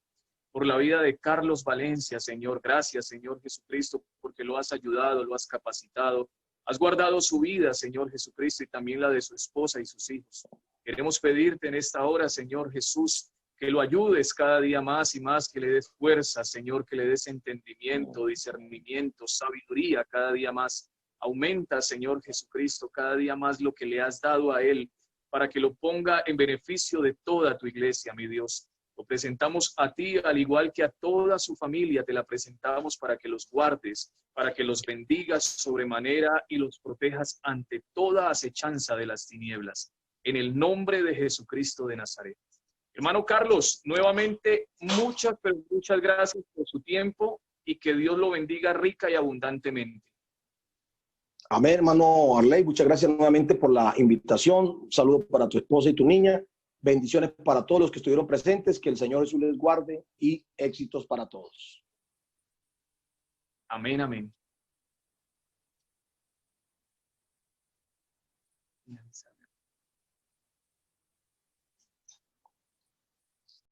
por la vida de Carlos Valencia, Señor. Gracias, Señor Jesucristo, porque lo has ayudado, lo has capacitado. Has guardado su vida, Señor Jesucristo, y también la de su esposa y sus hijos. Queremos pedirte en esta hora, Señor Jesús, que lo ayudes cada día más y más, que le des fuerza, Señor, que le des entendimiento, discernimiento, sabiduría cada día más. Aumenta, Señor Jesucristo, cada día más lo que le has dado a él, para que lo ponga en beneficio de toda tu iglesia, mi Dios. Lo presentamos a ti, al igual que a toda su familia, te la presentamos para que los guardes, para que los bendigas sobremanera y los protejas ante toda acechanza de las tinieblas. En el nombre de Jesucristo de Nazaret. Hermano Carlos, nuevamente muchas, pero muchas gracias por su tiempo y que Dios lo bendiga rica y abundantemente. Amén, hermano Arley. Muchas gracias nuevamente por la invitación. Un saludo para tu esposa y tu niña. Bendiciones para todos los que estuvieron presentes. Que el Señor Jesús les guarde y éxitos para todos. Amén, amén.